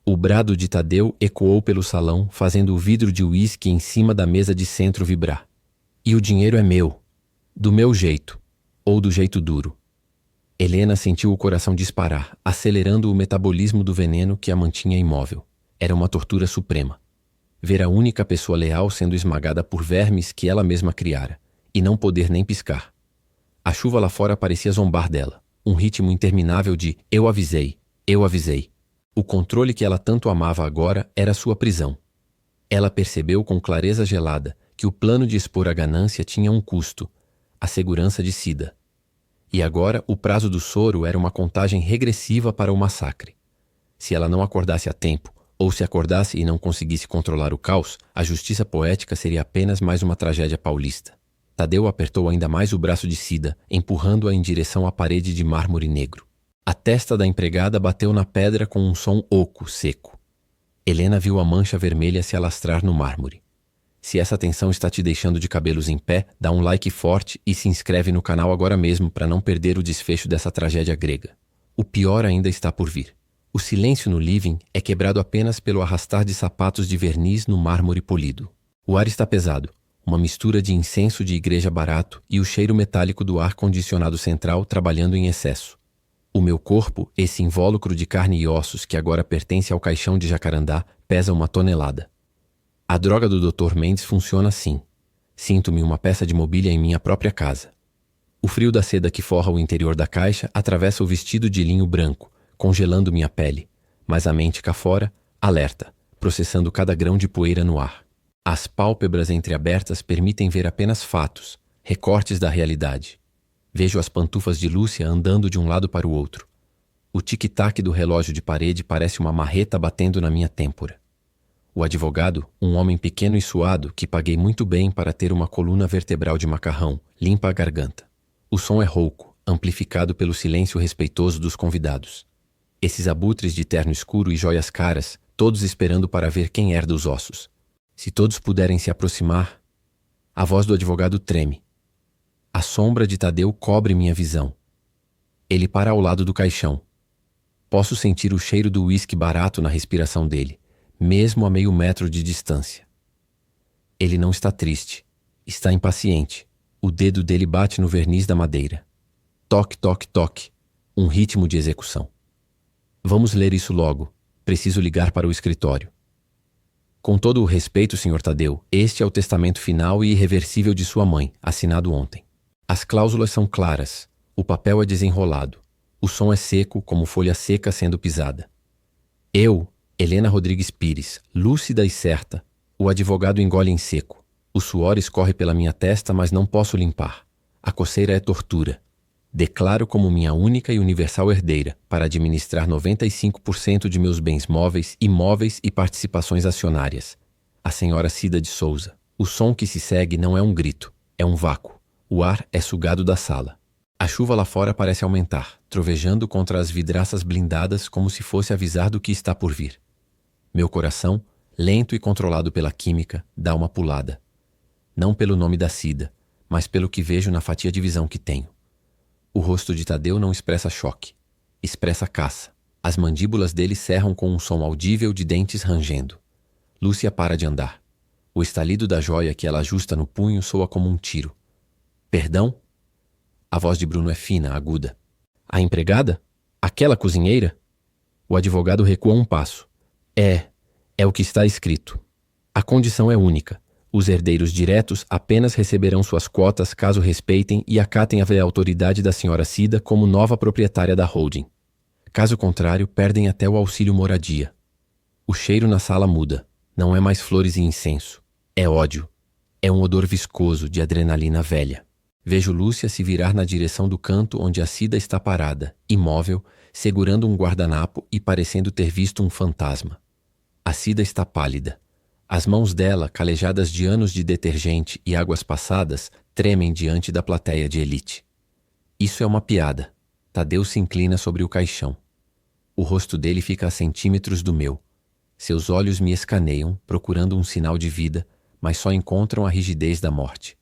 O brado de Tadeu ecoou pelo salão, fazendo o vidro de uísque em cima da mesa de centro vibrar. E o dinheiro é meu. Do meu jeito. Ou do jeito duro. Helena sentiu o coração disparar, acelerando o metabolismo do veneno que a mantinha imóvel. Era uma tortura suprema. Ver a única pessoa leal sendo esmagada por vermes que ela mesma criara, e não poder nem piscar. A chuva lá fora parecia zombar dela, um ritmo interminável de eu avisei, eu avisei. O controle que ela tanto amava agora era sua prisão. Ela percebeu com clareza gelada que o plano de expor a ganância tinha um custo, a segurança de Cida. E agora o prazo do soro era uma contagem regressiva para o massacre. Se ela não acordasse a tempo, ou se acordasse e não conseguisse controlar o caos, a justiça poética seria apenas mais uma tragédia paulista. Tadeu apertou ainda mais o braço de Cida, empurrando-a em direção à parede de mármore negro. A testa da empregada bateu na pedra com um som oco, seco. Helena viu a mancha vermelha se alastrar no mármore. Se essa tensão está te deixando de cabelos em pé, dá um like forte e se inscreve no canal agora mesmo para não perder o desfecho dessa tragédia grega. O pior ainda está por vir. O silêncio no living é quebrado apenas pelo arrastar de sapatos de verniz no mármore polido. O ar está pesado, uma mistura de incenso de igreja barato e o cheiro metálico do ar-condicionado central trabalhando em excesso. O meu corpo, esse invólucro de carne e ossos que agora pertence ao caixão de jacarandá, pesa 1 tonelada. A droga do Dr. Mendes funciona assim. Sinto-me uma peça de mobília em minha própria casa. O frio da seda que forra o interior da caixa atravessa o vestido de linho branco, congelando minha pele, mas a mente cá fora, alerta, processando cada grão de poeira no ar. As pálpebras entreabertas permitem ver apenas fatos, recortes da realidade. Vejo as pantufas de Lúcia andando de um lado para o outro. O tic-tac do relógio de parede parece uma marreta batendo na minha têmpora. O advogado, um homem pequeno e suado que paguei muito bem para ter uma coluna vertebral de macarrão, limpa a garganta. O som é rouco, amplificado pelo silêncio respeitoso dos convidados. Esses abutres de terno escuro e joias caras, todos esperando para ver quem herda os ossos. Se todos puderem se aproximar... A voz do advogado treme. A sombra de Tadeu cobre minha visão. Ele para ao lado do caixão. Posso sentir o cheiro do uísque barato na respiração dele, mesmo a meio metro de distância. Ele não está triste. Está impaciente. O dedo dele bate no verniz da madeira. Toque, toque, toque. Um ritmo de execução. Vamos ler isso logo. Preciso ligar para o escritório. Com todo o respeito, Sr. Tadeu, este é o testamento final e irreversível de sua mãe, assinado ontem. As cláusulas são claras. O papel é desenrolado. O som é seco, como folha seca sendo pisada. Eu, Helena Rodrigues Pires, lúcida e certa, o advogado engole em seco. O suor escorre pela minha testa, mas não posso limpar. A coceira é tortura. Declaro como minha única e universal herdeira para administrar 95% de meus bens móveis, imóveis e participações acionárias. A senhora Cida de Souza. O som que se segue não é um grito, é um vácuo. O ar é sugado da sala. A chuva lá fora parece aumentar, trovejando contra as vidraças blindadas como se fosse avisar do que está por vir. Meu coração, lento e controlado pela química, dá uma pulada. Não pelo nome da Cida, mas pelo que vejo na fatia de visão que tenho. O rosto de Tadeu não expressa choque, expressa caça. As mandíbulas dele cerram com um som audível de dentes rangendo. Lúcia para de andar. O estalido da joia que ela ajusta no punho soa como um tiro. Perdão? A voz de Bruno é fina, aguda. A empregada? Aquela cozinheira? O advogado recua um passo. É o que está escrito. A condição é única. Os herdeiros diretos apenas receberão suas cotas caso respeitem e acatem a autoridade da senhora Cida como nova proprietária da holding. Caso contrário, perdem até o auxílio moradia. O cheiro na sala muda. Não é mais flores e incenso. É ódio. É um odor viscoso de adrenalina velha. Vejo Lúcia se virar na direção do canto onde a Cida está parada, imóvel, segurando um guardanapo e parecendo ter visto um fantasma. A Cida está pálida. As mãos dela, calejadas de anos de detergente e águas passadas, tremem diante da plateia de elite. Isso é uma piada. Tadeu se inclina sobre o caixão. O rosto dele fica a centímetros do meu. Seus olhos me escaneiam, procurando um sinal de vida, mas só encontram a rigidez da morte.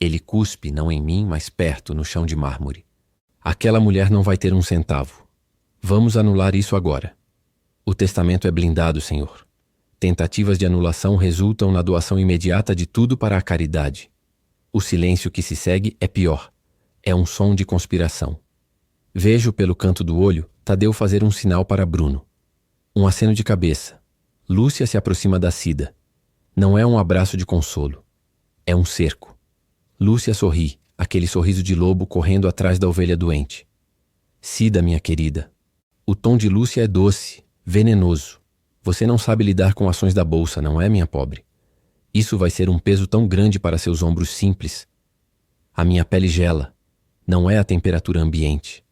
Ele cuspe, não em mim, mas perto, no chão de mármore. Aquela mulher não vai ter um centavo. Vamos anular isso agora. O testamento é blindado, senhor. Tentativas de anulação resultam na doação imediata de tudo para a caridade. O silêncio que se segue é pior. É um som de conspiração. Vejo pelo canto do olho Tadeu fazer um sinal para Bruno. Um aceno de cabeça. Lúcia se aproxima da Cida. Não é um abraço de consolo. É um cerco. Lúcia sorri, aquele sorriso de lobo correndo atrás da ovelha doente. Cida, minha querida. O tom de Lúcia é doce, venenoso. Você não sabe lidar com ações da bolsa, não é, minha pobre? Isso vai ser um peso tão grande para seus ombros simples. A minha pele gela. Não é a temperatura ambiente.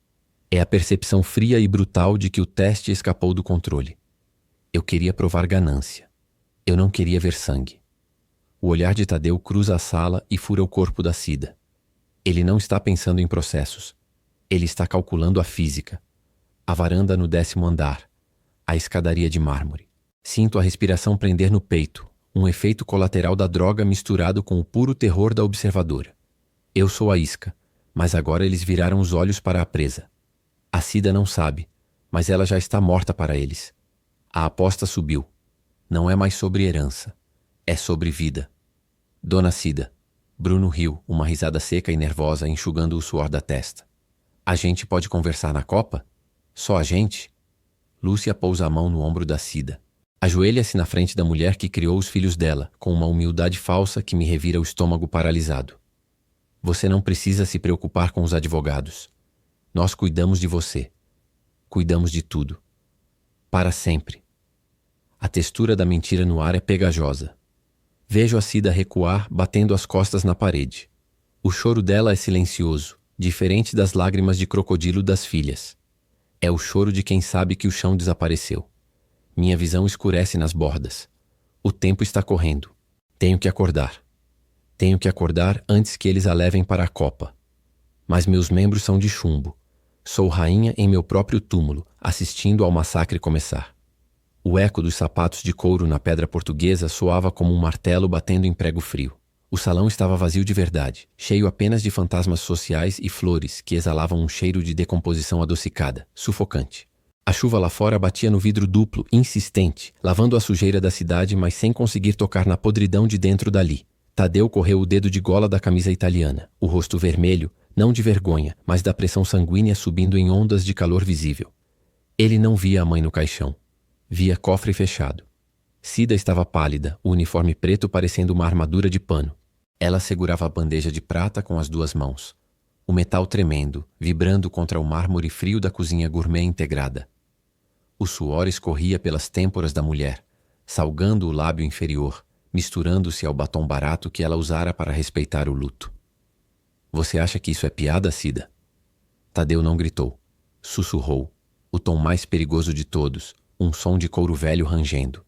É a percepção fria e brutal de que o teste escapou do controle. Eu queria provar ganância. Eu não queria ver sangue. O olhar de Tadeu cruza a sala e fura o corpo da Cida. Ele não está pensando em processos. Ele está calculando a física. A varanda no 10º andar. A escadaria de mármore. Sinto a respiração prender no peito, um efeito colateral da droga misturado com o puro terror da observadora. Eu sou a isca, mas agora eles viraram os olhos para a presa. A Cida não sabe, mas ela já está morta para eles. A aposta subiu. Não é mais sobre herança. É sobre vida. Dona Cida. Bruno riu, uma risada seca e nervosa, enxugando o suor da testa. A gente pode conversar na copa? Só a gente? Lúcia pousa a mão no ombro da Cida. Ajoelha-se na frente da mulher que criou os filhos dela, com uma humildade falsa que me revira o estômago paralisado. Você não precisa se preocupar com os advogados. Nós cuidamos de você. Cuidamos de tudo. Para sempre. A textura da mentira no ar é pegajosa. Vejo a Cida recuar, batendo as costas na parede. O choro dela é silencioso, diferente das lágrimas de crocodilo das filhas. É o choro de quem sabe que o chão desapareceu. Minha visão escurece nas bordas. O tempo está correndo. Tenho que acordar. Tenho que acordar antes que eles a levem para a copa. Mas meus membros são de chumbo. Sou rainha em meu próprio túmulo, assistindo ao massacre começar. O eco dos sapatos de couro na pedra portuguesa soava como um martelo batendo em prego frio. O salão estava vazio de verdade, cheio apenas de fantasmas sociais e flores que exalavam um cheiro de decomposição adocicada, sufocante. A chuva lá fora batia no vidro duplo, insistente, lavando a sujeira da cidade, mas sem conseguir tocar na podridão de dentro dali. Tadeu correu o dedo de gola da camisa italiana, o rosto vermelho, não de vergonha, mas da pressão sanguínea subindo em ondas de calor visível. Ele não via a mãe no caixão. Via cofre fechado. Cida estava pálida, o uniforme preto parecendo uma armadura de pano. Ela segurava a bandeja de prata com as 2 mãos. O metal tremendo, vibrando contra o mármore frio da cozinha gourmet integrada. O suor escorria pelas têmporas da mulher, salgando o lábio inferior, misturando-se ao batom barato que ela usara para respeitar o luto. Você acha que isso é piada, Cida? Tadeu não gritou. Sussurrou. O tom mais perigoso de todos, um som de couro velho rangendo.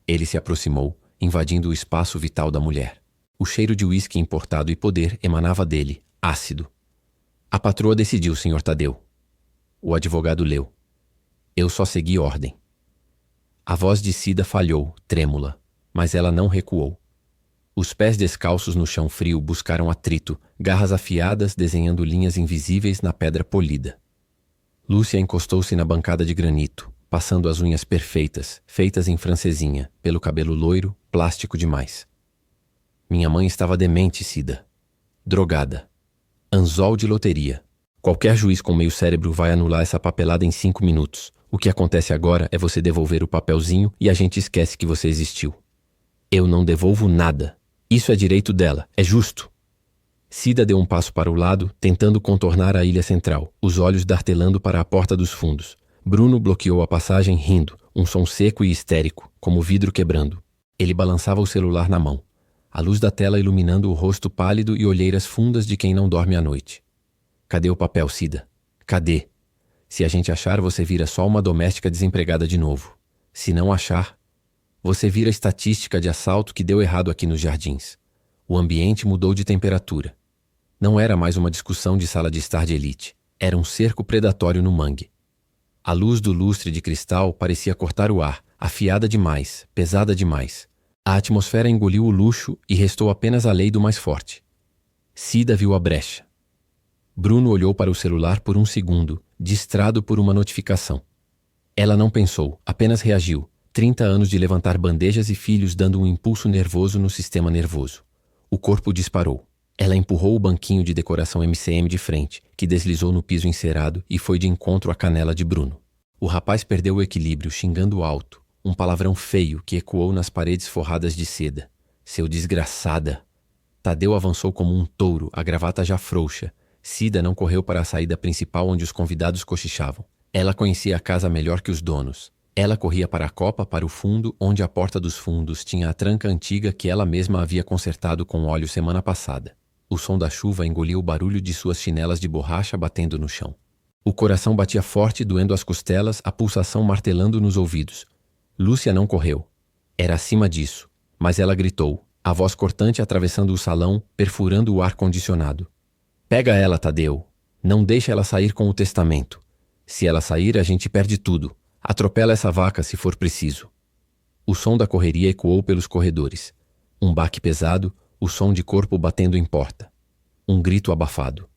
Ele se aproximou, invadindo o espaço vital da mulher. O cheiro de uísque importado e poder emanava dele, ácido. A patroa decidiu, Sr. Tadeu. O advogado leu. Eu só segui ordem. A voz de Cida falhou, trêmula, mas ela não recuou. Os pés descalços no chão frio buscaram atrito, garras afiadas desenhando linhas invisíveis na pedra polida. Lúcia encostou-se na bancada de granito, passando as unhas perfeitas, feitas em francesinha, pelo cabelo loiro, plástico demais. Minha mãe estava demente, Cida. Drogada. Anzol de loteria. Qualquer juiz com meio cérebro vai anular essa papelada em 5 minutos. O que acontece agora é você devolver o papelzinho e a gente esquece que você existiu. Eu não devolvo nada. Isso é direito dela, é justo. Cida deu um passo para o lado, tentando contornar a ilha central, os olhos dartelando para a porta dos fundos. Bruno bloqueou a passagem rindo, um som seco e histérico, como vidro quebrando. Ele balançava o celular na mão, a luz da tela iluminando o rosto pálido e olheiras fundas de quem não dorme à noite. Cadê o papel, Cida? Cadê? Se a gente achar, você vira só uma doméstica desempregada de novo. Se não achar, você vira estatística de assalto que deu errado aqui nos jardins. O ambiente mudou de temperatura. Não era mais uma discussão de sala de estar de elite. Era um cerco predatório no mangue. A luz do lustre de cristal parecia cortar o ar, afiada demais, pesada demais. A atmosfera engoliu o luxo e restou apenas a lei do mais forte. Cida viu a brecha. Bruno olhou para o celular por um segundo, distrado por uma notificação. Ela não pensou, apenas reagiu. 30 anos de levantar bandejas e filhos dando um impulso nervoso no sistema nervoso. O corpo disparou. Ela empurrou o banquinho de decoração MCM de frente, que deslizou no piso encerado e foi de encontro à canela de Bruno. O rapaz perdeu o equilíbrio, xingando alto, um palavrão feio que ecoou nas paredes forradas de seda. Seu desgraçada! Tadeu avançou como um touro, a gravata já frouxa. Cida não correu para a saída principal onde os convidados cochichavam. Ela conhecia a casa melhor que os donos. Ela corria para a copa, para o fundo, onde a porta dos fundos tinha a tranca antiga que ela mesma havia consertado com óleo semana passada. O som da chuva engoliu o barulho de suas chinelas de borracha batendo no chão. O coração batia forte, doendo as costelas, a pulsação martelando nos ouvidos. Lúcia não correu. Era acima disso. Mas ela gritou, a voz cortante atravessando o salão, perfurando o ar-condicionado. Pega ela, Tadeu. Não deixa ela sair com o testamento. Se ela sair, a gente perde tudo. Atropela essa vaca se for preciso. O som da correria ecoou pelos corredores. Um baque pesado, o som de corpo batendo em porta. Um grito abafado.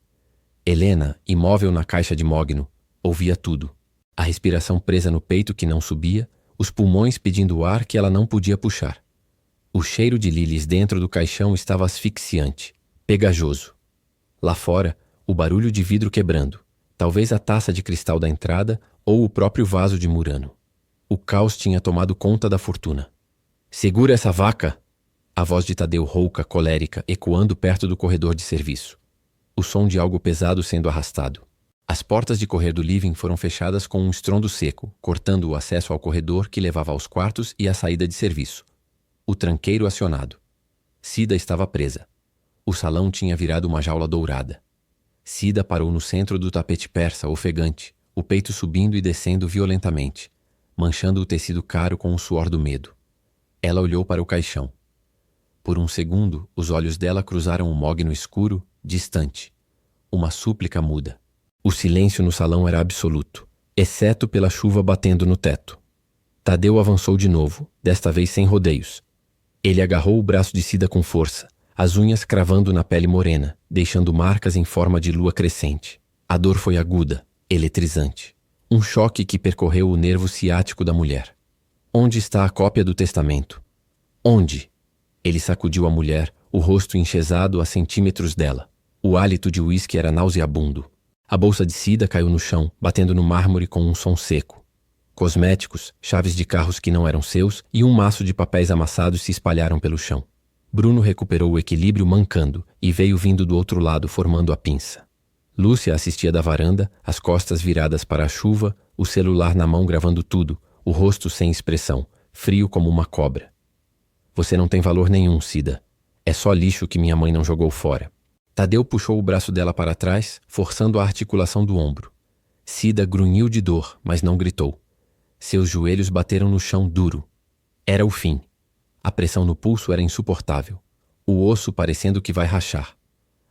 Helena, imóvel na caixa de mogno, ouvia tudo. A respiração presa no peito que não subia, os pulmões pedindo ar que ela não podia puxar. O cheiro de lílis dentro do caixão estava asfixiante, pegajoso. Lá fora, o barulho de vidro quebrando, talvez a taça de cristal da entrada ou o próprio vaso de Murano. O caos tinha tomado conta da fortuna. Segura essa vaca! A voz de Tadeu rouca, colérica, ecoando perto do corredor de serviço. O som de algo pesado sendo arrastado. As portas de correr do living foram fechadas com um estrondo seco, cortando o acesso ao corredor que levava aos quartos e à saída de serviço. O tranqueiro acionado. Cida estava presa. O salão tinha virado uma jaula dourada. Cida parou no centro do tapete persa, ofegante, o peito subindo e descendo violentamente, manchando o tecido caro com o suor do medo. Ela olhou para o caixão. Por um segundo, os olhos dela cruzaram o mogno escuro, distante. Uma súplica muda. O silêncio no salão era absoluto, exceto pela chuva batendo no teto. Tadeu avançou de novo, desta vez sem rodeios. Ele agarrou o braço de Cida com força, as unhas cravando na pele morena, deixando marcas em forma de lua crescente. A dor foi aguda, eletrizante. Um choque que percorreu o nervo ciático da mulher. Onde está a cópia do testamento? Onde? Ele sacudiu a mulher, o rosto enxesado a centímetros dela. O hálito de uísque era nauseabundo. A bolsa de Cida caiu no chão, batendo no mármore com um som seco. Cosméticos, chaves de carros que não eram seus e um maço de papéis amassados se espalharam pelo chão. Bruno recuperou o equilíbrio mancando e veio vindo do outro lado formando a pinça. Lúcia assistia da varanda, as costas viradas para a chuva, o celular na mão gravando tudo, o rosto sem expressão, frio como uma cobra. Você não tem valor nenhum, Cida. É só lixo que minha mãe não jogou fora. Tadeu puxou o braço dela para trás, forçando a articulação do ombro. Cida grunhiu de dor, mas não gritou. Seus joelhos bateram no chão duro. Era o fim. A pressão no pulso era insuportável. O osso parecendo que vai rachar.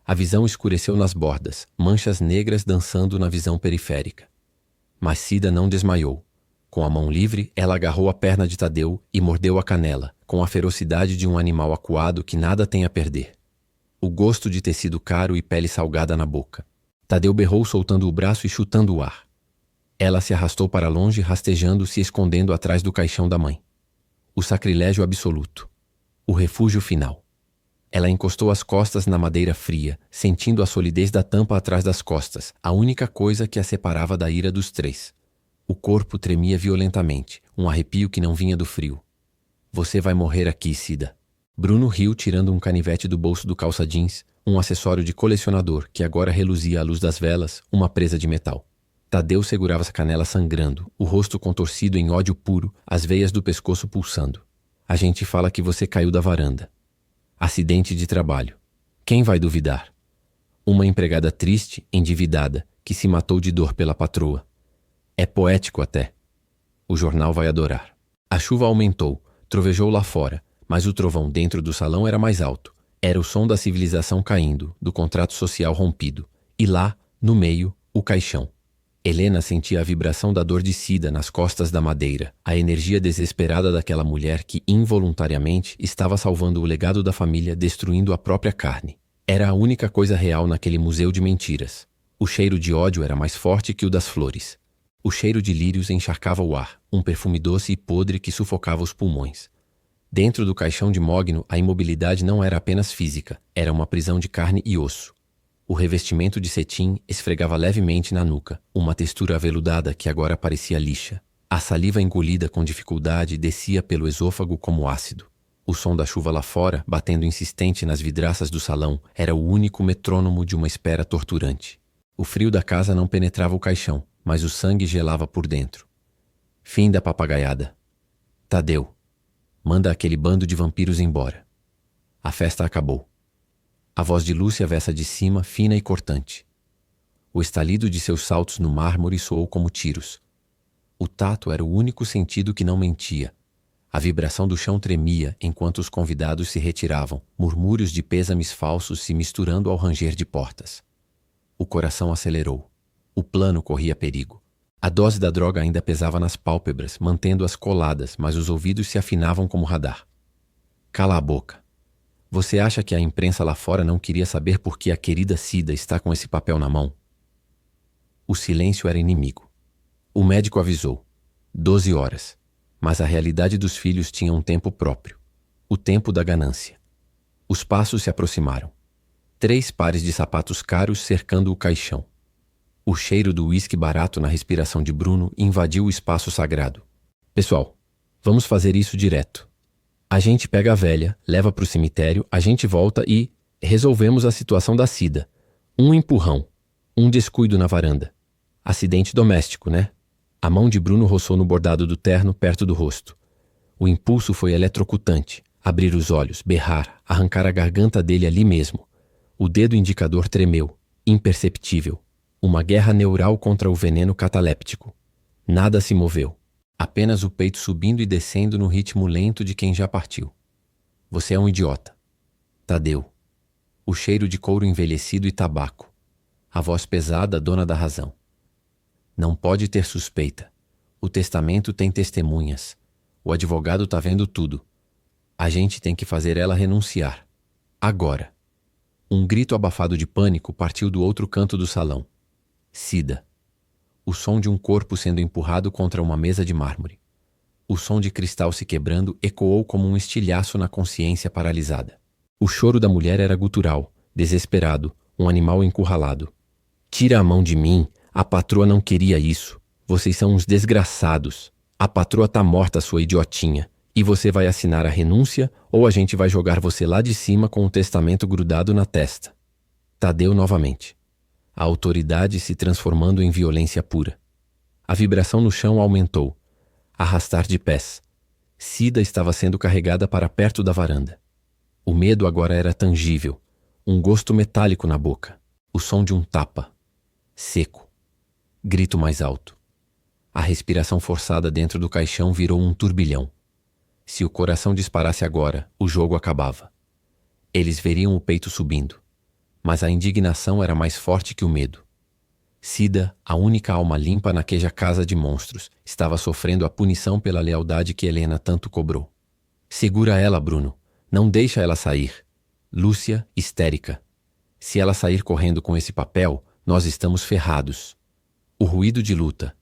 A visão escureceu nas bordas, manchas negras dançando na visão periférica. Mas Cida não desmaiou. Com a mão livre, ela agarrou a perna de Tadeu e mordeu a canela, com a ferocidade de um animal acuado que nada tem a perder. O gosto de tecido caro e pele salgada na boca. Tadeu berrou soltando o braço e chutando o ar. Ela se arrastou para longe, rastejando, se escondendo atrás do caixão da mãe. O sacrilégio absoluto. O refúgio final. Ela encostou as costas na madeira fria, sentindo a solidez da tampa atrás das costas, a única coisa que a separava da ira dos três. O corpo tremia violentamente, um arrepio que não vinha do frio. Você vai morrer aqui, Cida. Bruno riu tirando um canivete do bolso do calça jeans, um acessório de colecionador que agora reluzia à luz das velas, uma presa de metal. Tadeu segurava a canela sangrando, o rosto contorcido em ódio puro, as veias do pescoço pulsando. A gente fala que você caiu da varanda. Acidente de trabalho. Quem vai duvidar? Uma empregada triste, endividada, que se matou de dor pela patroa. É poético até. O jornal vai adorar. A chuva aumentou, trovejou lá fora, mas o trovão dentro do salão era mais alto. Era o som da civilização caindo, do contrato social rompido. E lá, no meio, o caixão. Helena sentia a vibração da dor de Cida nas costas da madeira, a energia desesperada daquela mulher que, involuntariamente, estava salvando o legado da família, destruindo a própria carne. Era a única coisa real naquele museu de mentiras. O cheiro de ódio era mais forte que o das flores. O cheiro de lírios encharcava o ar, um perfume doce e podre que sufocava os pulmões. Dentro do caixão de mogno, a imobilidade não era apenas física, era uma prisão de carne e osso. O revestimento de cetim esfregava levemente na nuca, uma textura aveludada que agora parecia lixa. A saliva engolida com dificuldade descia pelo esôfago como ácido. O som da chuva lá fora, batendo insistente nas vidraças do salão, era o único metrônomo de uma espera torturante. O frio da casa não penetrava o caixão, mas o sangue gelava por dentro. Fim da papagaiada. Tadeu, manda aquele bando de vampiros embora. A festa acabou. A voz de Lúcia veio de cima, fina e cortante. O estalido de seus saltos no mármore soou como tiros. O tato era o único sentido que não mentia. A vibração do chão tremia enquanto os convidados se retiravam, murmúrios de pêsames falsos se misturando ao ranger de portas. O coração acelerou. O plano corria perigo. A dose da droga ainda pesava nas pálpebras, mantendo-as coladas, mas os ouvidos se afinavam como radar. Cala a boca. Você acha que a imprensa lá fora não queria saber por que a querida Cida está com esse papel na mão? O silêncio era inimigo. O médico avisou. 12 horas. Mas a realidade dos filhos tinha um tempo próprio. O tempo da ganância. Os passos se aproximaram. 3 pares de sapatos caros cercando o caixão. O cheiro do uísque barato na respiração de Bruno invadiu o espaço sagrado. Pessoal, vamos fazer isso direto. A gente pega a velha, leva para o cemitério, a gente volta e resolvemos a situação da Cida. Um empurrão, um descuido na varanda. Acidente doméstico, né? A mão de Bruno roçou no bordado do terno perto do rosto. O impulso foi eletrocutante. Abrir os olhos, berrar, arrancar a garganta dele ali mesmo. O dedo indicador tremeu, imperceptível. Uma guerra neural contra o veneno cataléptico. Nada se moveu. Apenas o peito subindo e descendo no ritmo lento de quem já partiu. Você é um idiota. Tadeu. O cheiro de couro envelhecido e tabaco. A voz pesada, dona da razão. Não pode ter suspeita. O testamento tem testemunhas. O advogado tá vendo tudo. A gente tem que fazer ela renunciar. Agora. Um grito abafado de pânico partiu do outro canto do salão. Cida. O som de um corpo sendo empurrado contra uma mesa de mármore. O som de cristal se quebrando ecoou como um estilhaço na consciência paralisada. O choro da mulher era gutural, desesperado, um animal encurralado. Tira a mão de mim, a patroa não queria isso. Vocês são uns desgraçados. A patroa tá morta, sua idiotinha. E você vai assinar a renúncia ou a gente vai jogar você lá de cima com o testamento grudado na testa. Tadeu novamente. A autoridade se transformando em violência pura. A vibração no chão aumentou. Arrastar de pés. Cida estava sendo carregada para perto da varanda. O medo agora era tangível. Um gosto metálico na boca. O som de um tapa. Seco. Grito mais alto. A respiração forçada dentro do caixão virou um turbilhão. Se o coração disparasse agora, o jogo acabava. Eles veriam o peito subindo. Mas a indignação era mais forte que o medo. Cida, a única alma limpa naquela casa de monstros, estava sofrendo a punição pela lealdade que Helena tanto cobrou. Segura ela, Bruno. Não deixa ela sair. Lúcia, histérica. Se ela sair correndo com esse papel, nós estamos ferrados. O ruído de luta.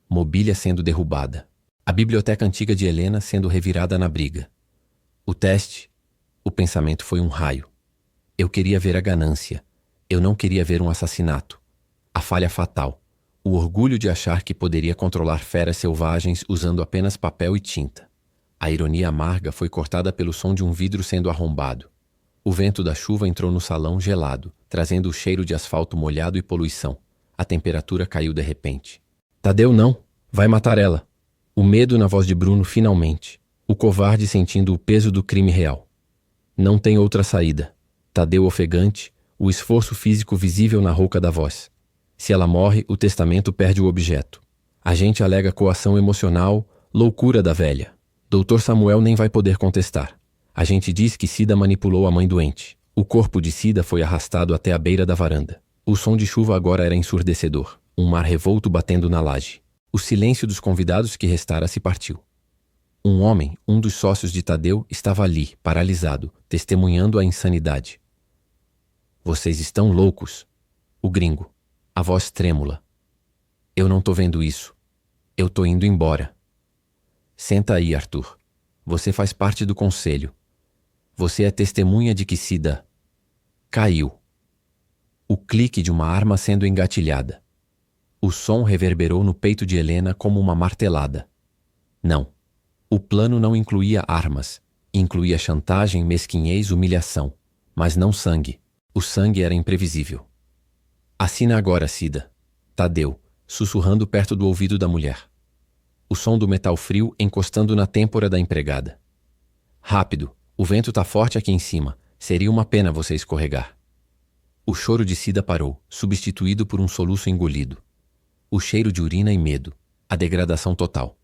Mobília sendo derrubada. A biblioteca antiga de Helena sendo revirada na briga. O teste. O pensamento foi um raio. Eu queria ver a ganância. Eu não queria ver um assassinato. A falha fatal. O orgulho de achar que poderia controlar feras selvagens usando apenas papel e tinta. A ironia amarga foi cortada pelo som de um vidro sendo arrombado. O vento da chuva entrou no salão gelado, trazendo o cheiro de asfalto molhado e poluição. A temperatura caiu de repente. Tadeu não! Vai matar ela! O medo na voz de Bruno finalmente. O covarde sentindo o peso do crime real. Não tem outra saída. Tadeu ofegante, o esforço físico visível na rouca da voz. Se ela morre, o testamento perde o objeto. A gente alega coação emocional, loucura da velha. Doutor Samuel nem vai poder contestar. A gente diz que Cida manipulou a mãe doente. O corpo de Cida foi arrastado até a beira da varanda. O som de chuva agora era ensurdecedor. Um mar revolto batendo na laje. O silêncio dos convidados que restara se partiu. Um homem, um dos sócios de Tadeu, estava ali, paralisado, testemunhando a insanidade. Vocês estão loucos. O gringo. A voz trêmula. Eu não tô vendo isso. Eu tô indo embora. Senta aí, Arthur. Você faz parte do conselho. Você é testemunha de que Cida caiu. O clique de uma arma sendo engatilhada. O som reverberou no peito de Helena como uma martelada. Não. O plano não incluía armas. Incluía chantagem, mesquinhez, humilhação. Mas não sangue. O sangue era imprevisível. Assina agora, Cida. Tadeu, sussurrando perto do ouvido da mulher. O som do metal frio encostando na têmpora da empregada. Rápido, o vento tá forte aqui em cima. Seria uma pena você escorregar. O choro de Cida parou, substituído por um soluço engolido. O cheiro de urina e medo. A degradação total.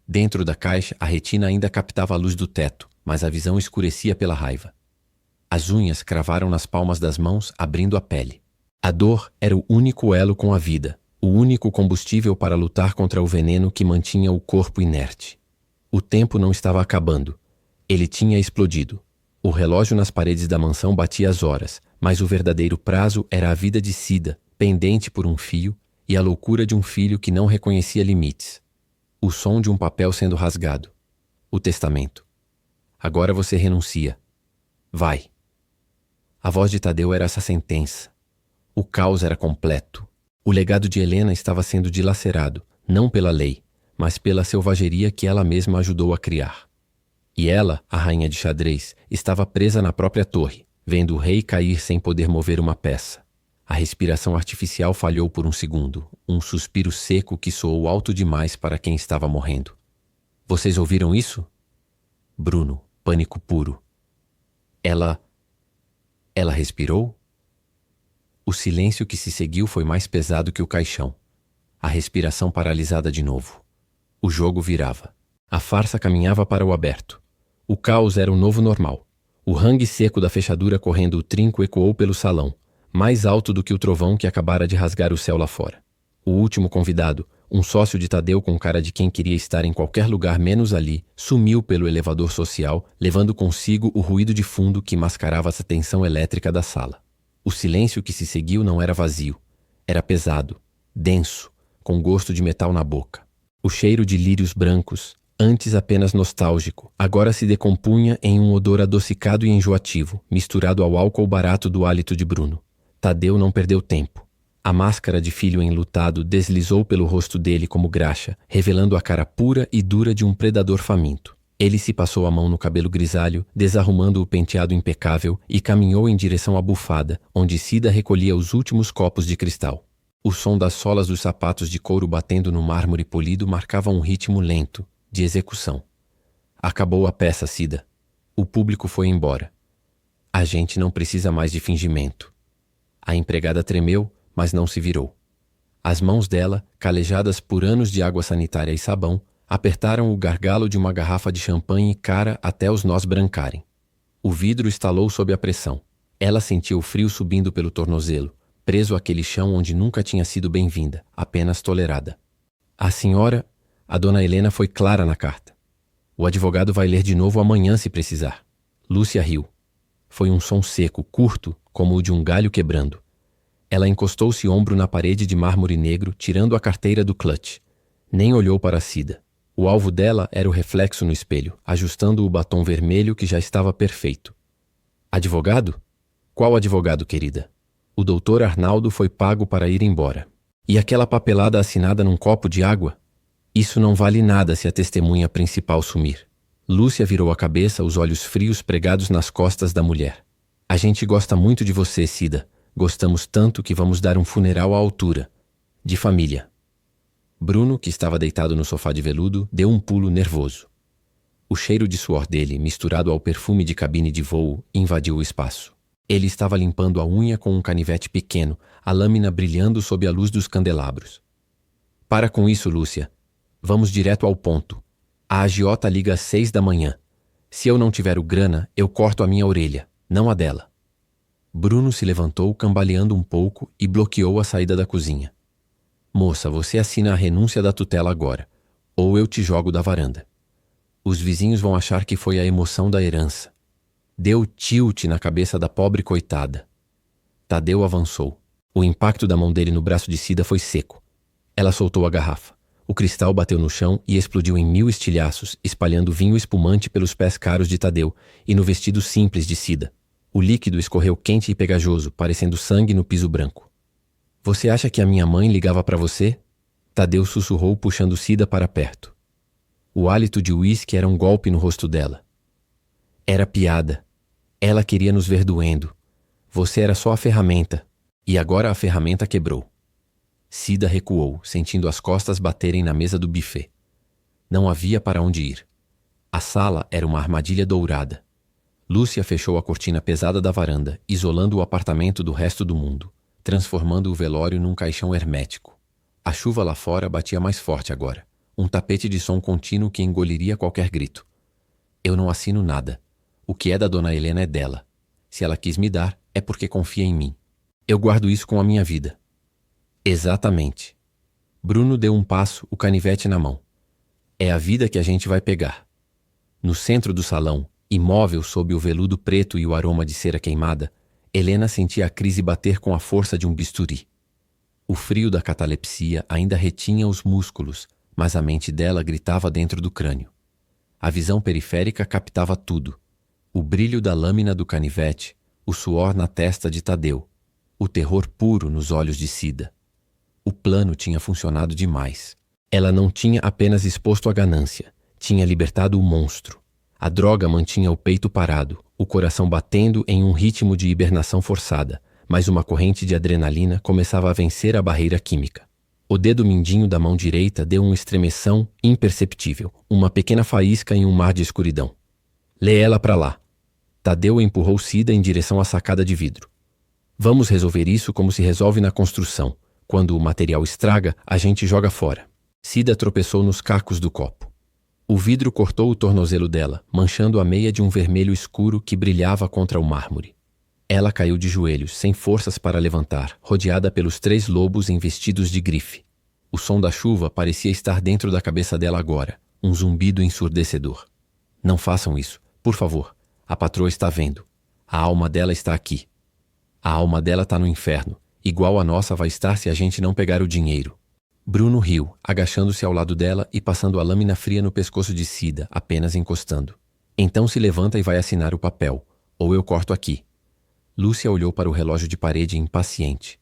Dentro da caixa, a retina ainda captava a luz do teto, mas a visão escurecia pela raiva. As unhas cravaram nas palmas das mãos, abrindo a pele. A dor era o único elo com a vida, o único combustível para lutar contra o veneno que mantinha o corpo inerte. O tempo não estava acabando. Ele tinha explodido. O relógio nas paredes da mansão batia as horas, mas o verdadeiro prazo era a vida de Cida, pendente por um fio, e a loucura de um filho que não reconhecia limites. O som de um papel sendo rasgado. O testamento. Agora você renuncia. Vai. A voz de Tadeu era essa sentença. O caos era completo. O legado de Helena estava sendo dilacerado, não pela lei, mas pela selvageria que ela mesma ajudou a criar. E ela, a rainha de xadrez, estava presa na própria torre, vendo o rei cair sem poder mover uma peça. A respiração artificial falhou por um segundo, um suspiro seco que soou alto demais para quem estava morrendo. Vocês ouviram isso? Bruno, pânico puro. Ela respirou? O silêncio que se seguiu foi mais pesado que o caixão. A respiração paralisada de novo. O jogo virava. A farsa caminhava para o aberto. O caos era o novo normal. O rangue seco da fechadura correndo o trinco ecoou pelo salão, mais alto do que o trovão que acabara de rasgar o céu lá fora. O último convidado, um sócio de Tadeu com cara de quem queria estar em qualquer lugar menos ali, sumiu pelo elevador social, levando consigo o ruído de fundo que mascarava a tensão elétrica da sala. O silêncio que se seguiu não era vazio. Era pesado, denso, com gosto de metal na boca. O cheiro de lírios brancos, antes apenas nostálgico, agora se decompunha em um odor adocicado e enjoativo, misturado ao álcool barato do hálito de Bruno. Tadeu não perdeu tempo. A máscara de filho enlutado deslizou pelo rosto dele como graxa, revelando a cara pura e dura de um predador faminto. Ele se passou a mão no cabelo grisalho, desarrumando o penteado impecável, e caminhou em direção à bufada, onde Cida recolhia os últimos copos de cristal. O som das solas dos sapatos de couro batendo no mármore polido marcava um ritmo lento, de execução. Acabou a peça, Cida. O público foi embora. A gente não precisa mais de fingimento. A empregada tremeu, mas não se virou. As mãos dela, calejadas por anos de água sanitária e sabão, apertaram o gargalo de uma garrafa de champanhe cara até os nós brancarem. O vidro estalou sob a pressão. Ela sentiu o frio subindo pelo tornozelo, preso àquele chão onde nunca tinha sido bem-vinda, apenas tolerada. A senhora, a dona Helena foi clara na carta. O advogado vai ler de novo amanhã se precisar. Lúcia riu. Foi um som seco, curto, como o de um galho quebrando. Ela encostou-se ombro na parede de mármore negro, tirando a carteira do clutch. Nem olhou para Cida. O alvo dela era o reflexo no espelho, ajustando o batom vermelho que já estava perfeito. Advogado? Qual advogado, querida? O doutor Arnaldo foi pago para ir embora. E aquela papelada assinada num copo de água? Isso não vale nada se a testemunha principal sumir. Lúcia virou a cabeça, os olhos frios pregados nas costas da mulher. A gente gosta muito de você, Cida. Gostamos tanto que vamos dar um funeral à altura. De família. Bruno, que estava deitado no sofá de veludo, deu um pulo nervoso. O cheiro de suor dele, misturado ao perfume de cabine de voo, invadiu o espaço. Ele estava limpando a unha com um canivete pequeno, a lâmina brilhando sob a luz dos candelabros. Para com isso, Lúcia. Vamos direto ao ponto. A agiota liga às 6 da manhã. Se eu não tiver o grana, eu corto a minha orelha, não a dela. Bruno se levantou, cambaleando um pouco, e bloqueou a saída da cozinha. Moça, você assina a renúncia da tutela agora, ou eu te jogo da varanda. Os vizinhos vão achar que foi a emoção da herança. Deu tilt na cabeça da pobre coitada. Tadeu avançou. O impacto da mão dele no braço de Cida foi seco. Ela soltou a garrafa. O cristal bateu no chão e explodiu em 1000 estilhaços, espalhando vinho espumante pelos pés caros de Tadeu e no vestido simples de Cida. O líquido escorreu quente e pegajoso, parecendo sangue no piso branco. Você acha que a minha mãe ligava para você? Tadeu sussurrou, puxando Cida para perto. O hálito de uísque era um golpe no rosto dela. Era piada. Ela queria nos ver doendo. Você era só a ferramenta. E agora a ferramenta quebrou. Cida recuou, sentindo as costas baterem na mesa do buffet. Não havia para onde ir. A sala era uma armadilha dourada. Lúcia fechou a cortina pesada da varanda, isolando o apartamento do resto do mundo, transformando o velório num caixão hermético. A chuva lá fora batia mais forte agora, um tapete de som contínuo que engoliria qualquer grito. Eu não assino nada. O que é da dona Helena é dela. Se ela quis me dar, é porque confia em mim. Eu guardo isso com a minha vida. Exatamente. Bruno deu um passo, o canivete na mão. É a vida que a gente vai pegar. No centro do salão, imóvel sob o veludo preto e o aroma de cera queimada, Helena sentia a crise bater com a força de um bisturi. O frio da catalepsia ainda retinha os músculos, mas a mente dela gritava dentro do crânio. A visão periférica captava tudo. O brilho da lâmina do canivete, o suor na testa de Tadeu, o terror puro nos olhos de Cida. O plano tinha funcionado demais. Ela não tinha apenas exposto a ganância, tinha libertado o monstro. A droga mantinha o peito parado, o coração batendo em um ritmo de hibernação forçada, mas uma corrente de adrenalina começava a vencer a barreira química. O dedo mindinho da mão direita deu um estremeção imperceptível, uma pequena faísca em um mar de escuridão. Lê ela para lá. Tadeu empurrou Cida em direção à sacada de vidro. Vamos resolver isso como se resolve na construção. Quando o material estraga, a gente joga fora. Cida tropeçou nos cacos do copo. O vidro cortou o tornozelo dela, manchando a meia de um vermelho escuro que brilhava contra o mármore. Ela caiu de joelhos, sem forças para levantar, rodeada pelos 3 lobos em vestidos de grife. O som da chuva parecia estar dentro da cabeça dela agora, um zumbido ensurdecedor. Não façam isso, por favor. A patroa está vendo. A alma dela está aqui. A alma dela está no inferno, igual a nossa vai estar se a gente não pegar o dinheiro. Bruno riu, agachando-se ao lado dela e passando a lâmina fria no pescoço de Cida, apenas encostando. Então se levanta e vai assinar o papel, ou eu corto aqui. Lúcia olhou para o relógio de parede impaciente.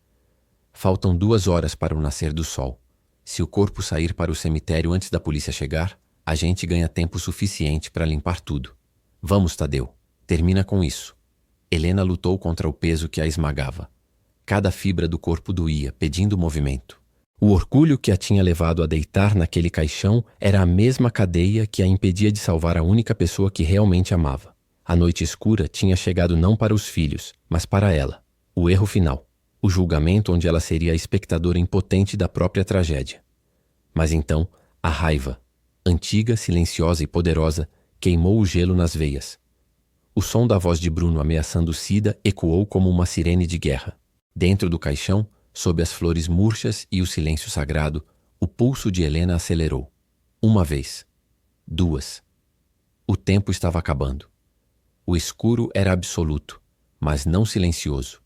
Faltam 2 horas para o nascer do sol. Se o corpo sair para o cemitério antes da polícia chegar, a gente ganha tempo suficiente para limpar tudo. Vamos, Tadeu. Termina com isso. Helena lutou contra o peso que a esmagava. Cada fibra do corpo doía, pedindo movimento. O orgulho que a tinha levado a deitar naquele caixão era a mesma cadeia que a impedia de salvar a única pessoa que realmente amava. A noite escura tinha chegado não para os filhos, mas para ela. O erro final. O julgamento onde ela seria a espectadora impotente da própria tragédia. Mas então, a raiva, antiga, silenciosa e poderosa, queimou o gelo nas veias. O som da voz de Bruno ameaçando Cida ecoou como uma sirene de guerra. Dentro do caixão, sob as flores murchas e o silêncio sagrado, o pulso de Helena acelerou. Uma vez. Duas. O tempo estava acabando. O escuro era absoluto, mas não silencioso.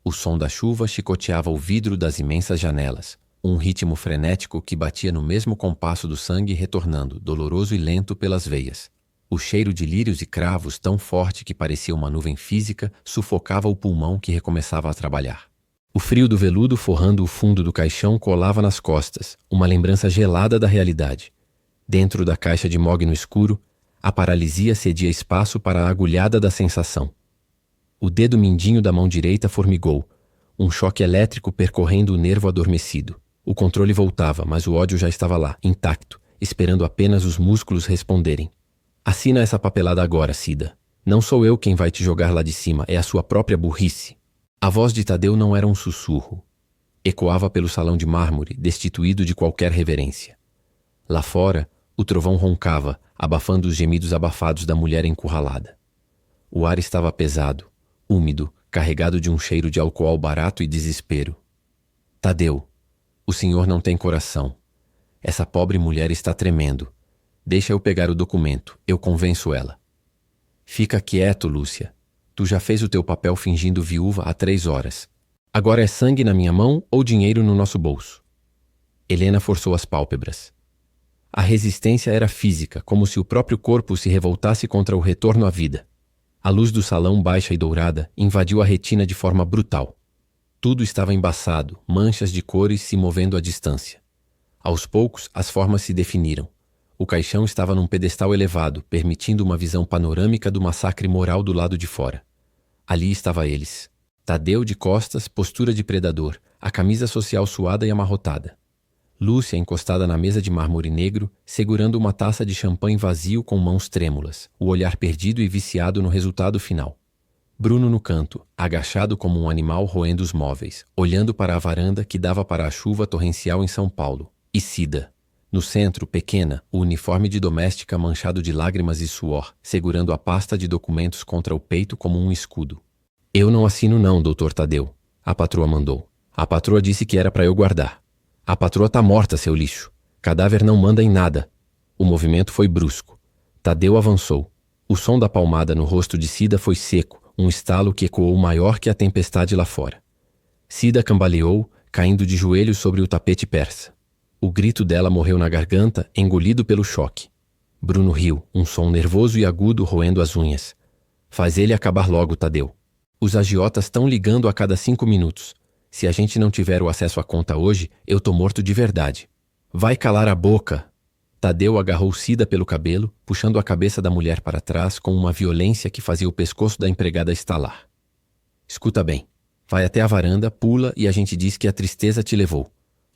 O som da chuva chicoteava o vidro das imensas janelas, um ritmo frenético que batia no mesmo compasso do sangue retornando, doloroso e lento, pelas veias. O cheiro de lírios e cravos, tão forte que parecia uma nuvem física, sufocava o pulmão que recomeçava a trabalhar. O frio do veludo forrando o fundo do caixão colava nas costas, uma lembrança gelada da realidade. Dentro da caixa de mogno escuro, a paralisia cedia espaço para a agulhada da sensação. O dedo mindinho da mão direita formigou, um choque elétrico percorrendo o nervo adormecido. O controle voltava, mas o ódio já estava lá, intacto, esperando apenas os músculos responderem. Assina essa papelada agora, Cida. Não sou eu quem vai te jogar lá de cima, é a sua própria burrice. A voz de Tadeu não era um sussurro. Ecoava pelo salão de mármore, destituído de qualquer reverência. Lá fora, o trovão roncava, abafando os gemidos abafados da mulher encurralada. O ar estava pesado, úmido, carregado de um cheiro de álcool barato e desespero. Tadeu, o senhor não tem coração. Essa pobre mulher está tremendo. Deixa eu pegar o documento, eu convenço ela. Fica quieto, Lúcia. Tu já fez o teu papel fingindo viúva há 3 horas. Agora é sangue na minha mão ou dinheiro no nosso bolso? Helena forçou as pálpebras. A resistência era física, como se o próprio corpo se revoltasse contra o retorno à vida. A luz do salão, baixa e dourada, invadiu a retina de forma brutal. Tudo estava embaçado, manchas de cores se movendo à distância. Aos poucos, as formas se definiram. O caixão estava num pedestal elevado, permitindo uma visão panorâmica do massacre moral do lado de fora. Ali estavam eles. Tadeu de costas, postura de predador, a camisa social suada e amarrotada. Lúcia encostada na mesa de mármore negro, segurando uma taça de champanhe vazio com mãos trêmulas, o olhar perdido e viciado no resultado final. Bruno no canto, agachado como um animal roendo os móveis, olhando para a varanda que dava para a chuva torrencial em São Paulo. E Cida. No centro, pequena, o uniforme de doméstica manchado de lágrimas e suor, segurando a pasta de documentos contra o peito como um escudo. Eu não assino não, doutor Tadeu, a patroa mandou. A patroa disse que era para eu guardar. A patroa tá morta, seu lixo. Cadáver não manda em nada. O movimento foi brusco. Tadeu avançou. O som da palmada no rosto de Cida foi seco, um estalo que ecoou maior que a tempestade lá fora. Cida cambaleou, caindo de joelhos sobre o tapete persa. O grito dela morreu na garganta, engolido pelo choque. Bruno riu, um som nervoso e agudo roendo as unhas. Faz ele acabar logo, Tadeu. Os agiotas estão ligando a cada 5 minutos. Se a gente não tiver o acesso à conta hoje, eu tô morto de verdade. Vai calar a boca! Tadeu agarrou Cida pelo cabelo, puxando a cabeça da mulher para trás com uma violência que fazia o pescoço da empregada estalar. Escuta bem. Vai até a varanda, pula e a gente diz que a tristeza te levou.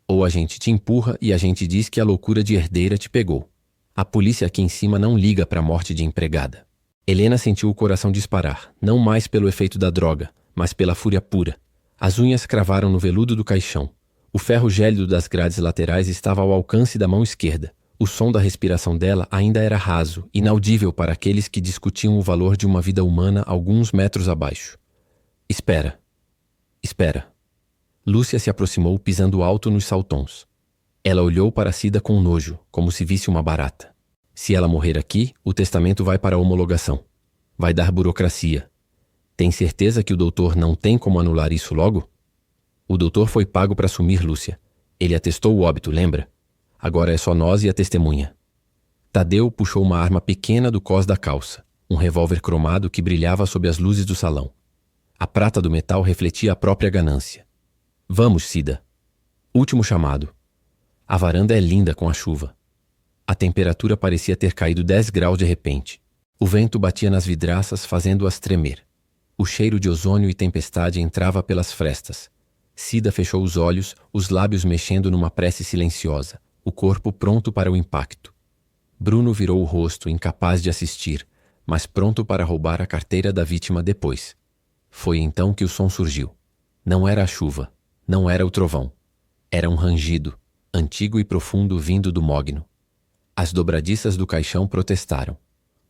Ou a gente te empurra e a gente diz que a loucura de herdeira te pegou. A polícia aqui em cima não liga para a morte de empregada. Helena sentiu o coração disparar, não mais pelo efeito da droga, mas pela fúria pura. As unhas cravaram no veludo do caixão. O ferro gélido das grades laterais estava ao alcance da mão esquerda. O som da respiração dela ainda era raso, inaudível para aqueles que discutiam o valor de uma vida humana alguns metros abaixo. Espera. Espera. Lúcia se aproximou pisando alto nos saltões. Ela olhou para Cida com nojo, como se visse uma barata. Se ela morrer aqui, o testamento vai para a homologação. Vai dar burocracia. Tem certeza que o doutor não tem como anular isso logo? O doutor foi pago para assumir, Lúcia. Ele atestou o óbito, lembra? Agora é só nós e a testemunha. Tadeu puxou uma arma pequena do cós da calça, um revólver cromado que brilhava sob as luzes do salão. A prata do metal refletia a própria ganância. Vamos, Cida. Último chamado. A varanda é linda com a chuva. A temperatura parecia ter caído 10 graus de repente. O vento batia nas vidraças, fazendo-as tremer. O cheiro de ozônio e tempestade entrava pelas frestas. Cida fechou os olhos, os lábios mexendo numa prece silenciosa, o corpo pronto para o impacto. Bruno virou o rosto, incapaz de assistir, mas pronto para roubar a carteira da vítima depois. Foi então que o som surgiu. Não era a chuva, não era o trovão. Era um rangido, antigo e profundo vindo do mogno. As dobradiças do caixão protestaram.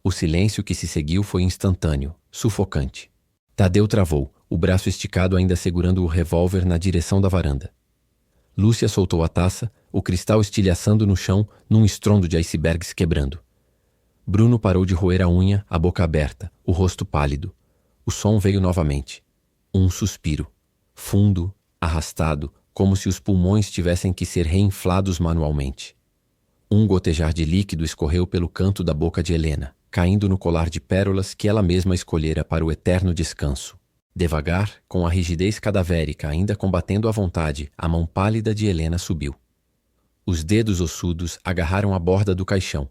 O silêncio que se seguiu foi instantâneo, sufocante. Tadeu travou, o braço esticado ainda segurando o revólver na direção da varanda. Lúcia soltou a taça, o cristal estilhaçando no chão num estrondo de icebergs quebrando. Bruno parou de roer a unha, a boca aberta, o rosto pálido. O som veio novamente. Um suspiro. Fundo, arrastado, como se os pulmões tivessem que ser reinflados manualmente. Um gotejar de líquido escorreu pelo canto da boca de Helena, caindo no colar de pérolas que ela mesma escolhera para o eterno descanso. Devagar, com a rigidez cadavérica ainda combatendo à vontade, a mão pálida de Helena subiu. Os dedos ossudos agarraram a borda do caixão.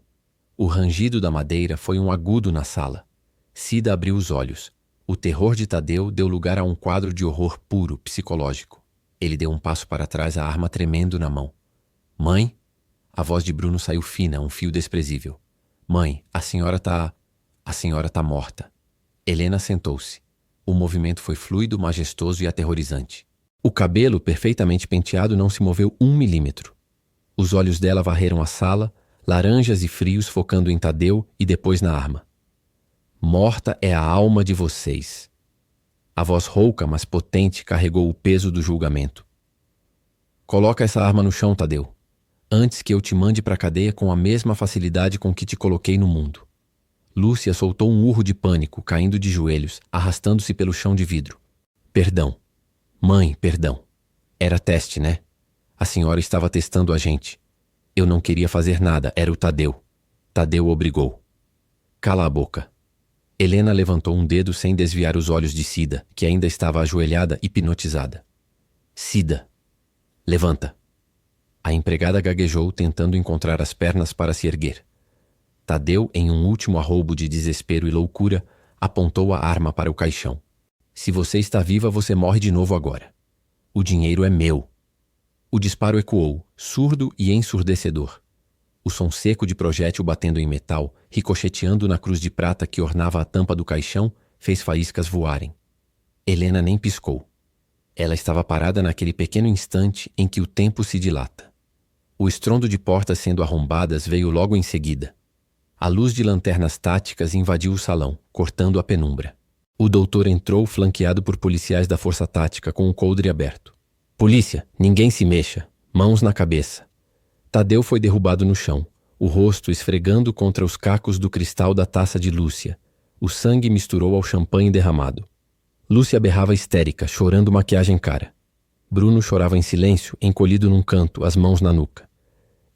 O rangido da madeira foi um agudo na sala. Cida abriu os olhos. O terror de Tadeu deu lugar a um quadro de horror puro, psicológico. Ele deu um passo para trás, a arma tremendo na mão. Mãe? A voz de Bruno saiu fina, um fio desprezível. Mãe, a senhora tá morta. Helena sentou-se. O movimento foi fluido, majestoso e aterrorizante. O cabelo, perfeitamente penteado, não se moveu 1 milímetro. Os olhos dela varreram a sala, laranjas e frios focando em Tadeu e depois na arma. Morta é a alma de vocês. A voz rouca, mas potente, carregou o peso do julgamento. Coloca essa arma no chão, Tadeu, antes que eu te mande para a cadeia com a mesma facilidade com que te coloquei no mundo. Lúcia soltou um urro de pânico, caindo de joelhos, arrastando-se pelo chão de vidro. Perdão. Mãe, perdão. Era teste, né? A senhora estava testando a gente. Eu não queria fazer nada, era o Tadeu. Tadeu obrigou. Cala a boca. Helena levantou um dedo sem desviar os olhos de Cida, que ainda estava ajoelhada, hipnotizada. Cida. Levanta. A empregada gaguejou, tentando encontrar as pernas para se erguer. Tadeu, em um último arroubo de desespero e loucura, apontou a arma para o caixão. Se você está viva, você morre de novo agora. O dinheiro é meu. O disparo ecoou, surdo e ensurdecedor. O som seco de projétil batendo em metal, ricocheteando na cruz de prata que ornava a tampa do caixão, fez faíscas voarem. Helena nem piscou. Ela estava parada naquele pequeno instante em que o tempo se dilata. O estrondo de portas sendo arrombadas veio logo em seguida. A luz de lanternas táticas invadiu o salão, cortando a penumbra. O doutor entrou flanqueado por policiais da Força Tática com o coldre aberto. Polícia, ninguém se mexa. Mãos na cabeça. Tadeu foi derrubado no chão, o rosto esfregando contra os cacos do cristal da taça de Lúcia. O sangue misturou ao champanhe derramado. Lúcia berrava histérica, chorando maquiagem cara. Bruno chorava em silêncio, encolhido num canto, as mãos na nuca.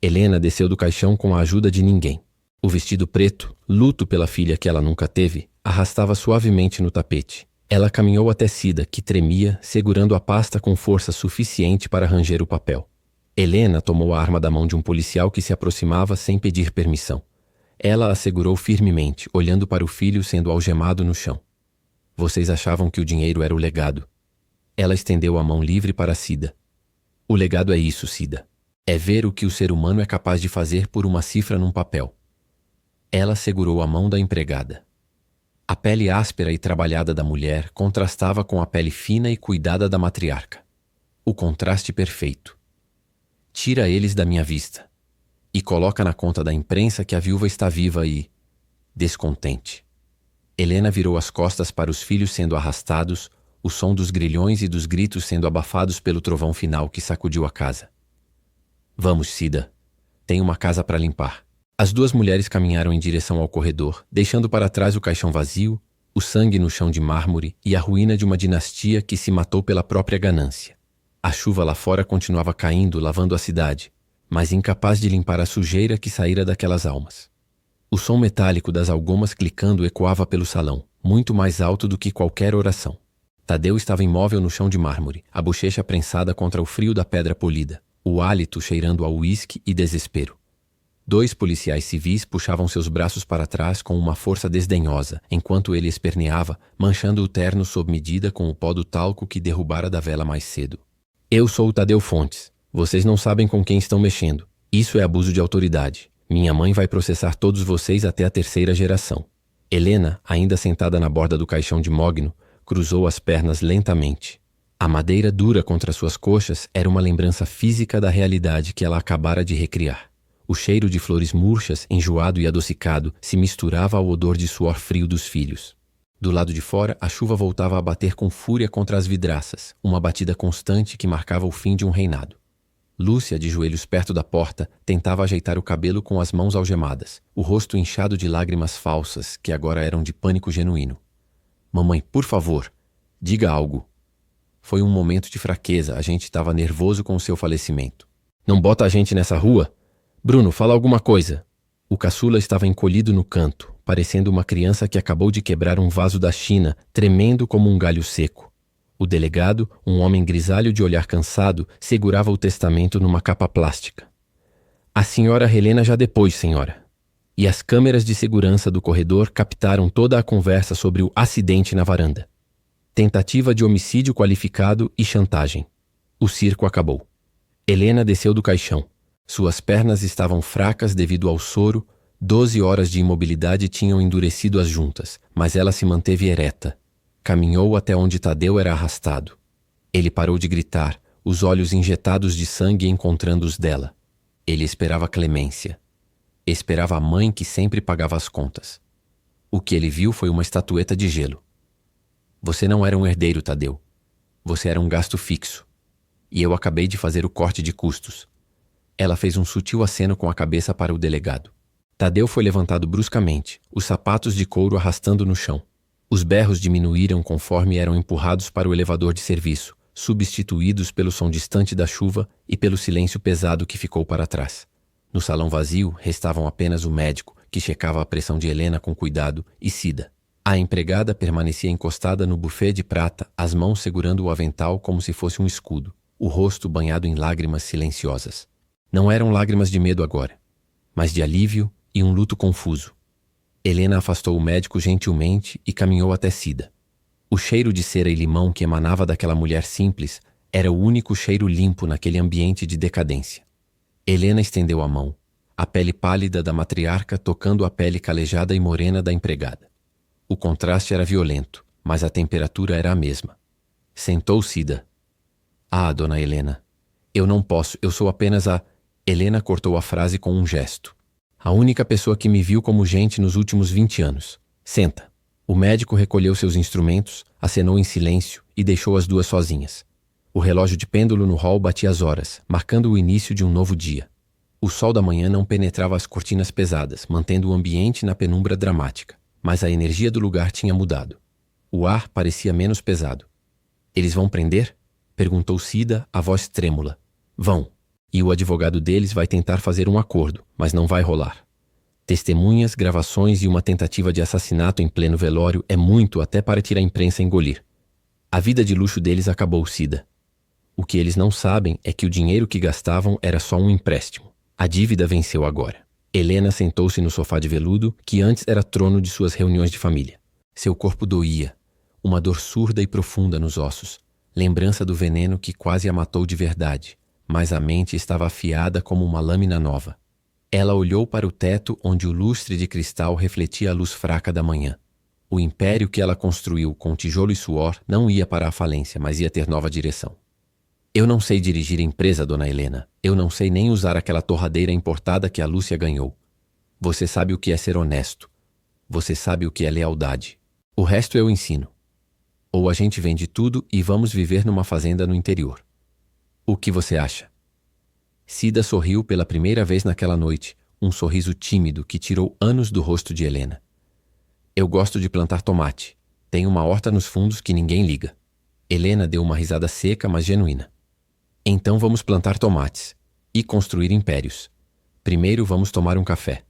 Helena desceu do caixão com a ajuda de ninguém. O vestido preto, luto pela filha que ela nunca teve, arrastava suavemente no tapete. Ela caminhou até Cida, que tremia, segurando a pasta com força suficiente para ranger o papel. Helena tomou a arma da mão de um policial que se aproximava sem pedir permissão. Ela a segurou firmemente, olhando para o filho sendo algemado no chão. Vocês achavam que o dinheiro era o legado. Ela estendeu a mão livre para Cida. O legado é isso, Cida. É ver o que o ser humano é capaz de fazer por uma cifra num papel. Ela segurou a mão da empregada. A pele áspera e trabalhada da mulher contrastava com a pele fina e cuidada da matriarca. O contraste perfeito. Tira eles da minha vista. E coloca na conta da imprensa que a viúva está viva e... descontente. Helena virou as costas para os filhos sendo arrastados, o som dos grilhões e dos gritos sendo abafados pelo trovão final que sacudiu a casa. Vamos, Cida. Tem uma casa para limpar. As duas mulheres caminharam em direção ao corredor, deixando para trás o caixão vazio, o sangue no chão de mármore e a ruína de uma dinastia que se matou pela própria ganância. A chuva lá fora continuava caindo, lavando a cidade, mas incapaz de limpar a sujeira que saíra daquelas almas. O som metálico das algomas clicando ecoava pelo salão, muito mais alto do que qualquer oração. Tadeu estava imóvel no chão de mármore, a bochecha prensada contra o frio da pedra polida, o hálito cheirando a uísque e desespero. 2 policiais civis puxavam seus braços para trás com uma força desdenhosa, enquanto ele esperneava, manchando o terno sob medida com o pó do talco que derrubara da vela mais cedo. Eu sou o Tadeu Fontes. Vocês não sabem com quem estão mexendo. Isso é abuso de autoridade. Minha mãe vai processar todos vocês até a 3ª geração. Helena, ainda sentada na borda do caixão de mogno, cruzou as pernas lentamente. A madeira dura contra suas coxas era uma lembrança física da realidade que ela acabara de recriar. O cheiro de flores murchas, enjoado e adocicado, se misturava ao odor de suor frio dos filhos. Do lado de fora, a chuva voltava a bater com fúria contra as vidraças, uma batida constante que marcava o fim de um reinado. Lúcia, de joelhos perto da porta, tentava ajeitar o cabelo com as mãos algemadas, o rosto inchado de lágrimas falsas, que agora eram de pânico genuíno. Mamãe, por favor, diga algo. Foi um momento de fraqueza, a gente estava nervoso com o seu falecimento. Não bota a gente nessa rua? Bruno, fala alguma coisa. O caçula estava encolhido no canto, parecendo uma criança que acabou de quebrar um vaso da China, tremendo como um galho seco. O delegado, um homem grisalho de olhar cansado, segurava o testamento numa capa plástica. A senhora Helena já depois, senhora. E as câmeras de segurança do corredor captaram toda a conversa sobre o acidente na varanda. Tentativa de homicídio qualificado e chantagem. O circo acabou. Helena desceu do caixão. Suas pernas estavam fracas devido ao soro, 12 horas de imobilidade tinham endurecido as juntas, mas ela se manteve ereta. Caminhou até onde Tadeu era arrastado. Ele parou de gritar, os olhos injetados de sangue encontrando os dela. Ele esperava clemência. Esperava a mãe que sempre pagava as contas. O que ele viu foi uma estatueta de gelo. Você não era um herdeiro, Tadeu. Você era um gasto fixo. E eu acabei de fazer o corte de custos. Ela fez um sutil aceno com a cabeça para o delegado. Tadeu foi levantado bruscamente, os sapatos de couro arrastando no chão. Os berros diminuíram conforme eram empurrados para o elevador de serviço, substituídos pelo som distante da chuva e pelo silêncio pesado que ficou para trás. No salão vazio, restavam apenas o médico, que checava a pressão de Helena com cuidado, e Cida. A empregada permanecia encostada no buffet de prata, as mãos segurando o avental como se fosse um escudo, o rosto banhado em lágrimas silenciosas. Não eram lágrimas de medo agora, mas de alívio e um luto confuso. Helena afastou o médico gentilmente e caminhou até Cida. O cheiro de cera e limão que emanava daquela mulher simples era o único cheiro limpo naquele ambiente de decadência. Helena estendeu a mão, a pele pálida da matriarca tocando a pele calejada e morena da empregada. O contraste era violento, mas a temperatura era a mesma. Sentou Cida. Ah, dona Helena, eu não posso, eu sou apenas a... Helena cortou a frase com um gesto. A única pessoa que me viu como gente nos últimos 20 anos. Senta. O médico recolheu seus instrumentos, acenou em silêncio e deixou as duas sozinhas. O relógio de pêndulo no hall batia as horas, marcando o início de um novo dia. O sol da manhã não penetrava as cortinas pesadas, mantendo o ambiente na penumbra dramática, mas a energia do lugar tinha mudado. O ar parecia menos pesado. Eles vão prender? Perguntou Cida, a voz trêmula. Vão. E o advogado deles vai tentar fazer um acordo, mas não vai rolar. Testemunhas, gravações e uma tentativa de assassinato em pleno velório é muito até para tirar a imprensa engolir. A vida de luxo deles acabou, Cida. O que eles não sabem é que o dinheiro que gastavam era só um empréstimo. A dívida venceu agora. Helena sentou-se no sofá de veludo, que antes era trono de suas reuniões de família. Seu corpo doía, uma dor surda e profunda nos ossos, lembrança do veneno que quase a matou de verdade. Mas a mente estava afiada como uma lâmina nova. Ela olhou para o teto onde o lustre de cristal refletia a luz fraca da manhã. O império que ela construiu com tijolo e suor não ia para a falência, mas ia ter nova direção. Eu não sei dirigir empresa, dona Helena. Eu não sei nem usar aquela torradeira importada que a Lúcia ganhou. Você sabe o que é ser honesto. Você sabe o que é lealdade. O resto eu ensino. Ou a gente vende tudo e vamos viver numa fazenda no interior. O que você acha? Cida sorriu pela primeira vez naquela noite, um sorriso tímido que tirou anos do rosto de Helena. Eu gosto de plantar tomate. Tenho uma horta nos fundos que ninguém liga. Helena deu uma risada seca, mas genuína. Então vamos plantar tomates e construir impérios. Primeiro vamos tomar um café.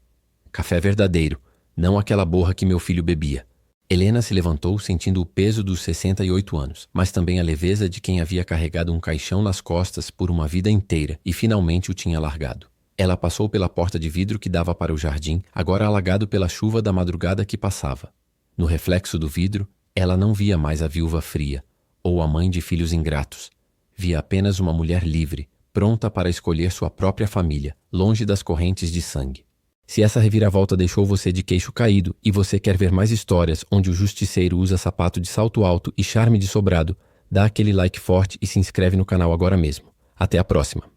Café verdadeiro, não aquela borra que meu filho bebia. Helena se levantou sentindo o peso dos 68 anos, mas também a leveza de quem havia carregado um caixão nas costas por uma vida inteira e finalmente o tinha largado. Ela passou pela porta de vidro que dava para o jardim, agora alagado pela chuva da madrugada que passava. No reflexo do vidro, ela não via mais a viúva fria, ou a mãe de filhos ingratos. Via apenas uma mulher livre, pronta para escolher sua própria família, longe das correntes de sangue. Se essa reviravolta deixou você de queixo caído e você quer ver mais histórias onde o justiceiro usa sapato de salto alto e charme de sobrado, dá aquele like forte e se inscreve no canal agora mesmo. Até a próxima!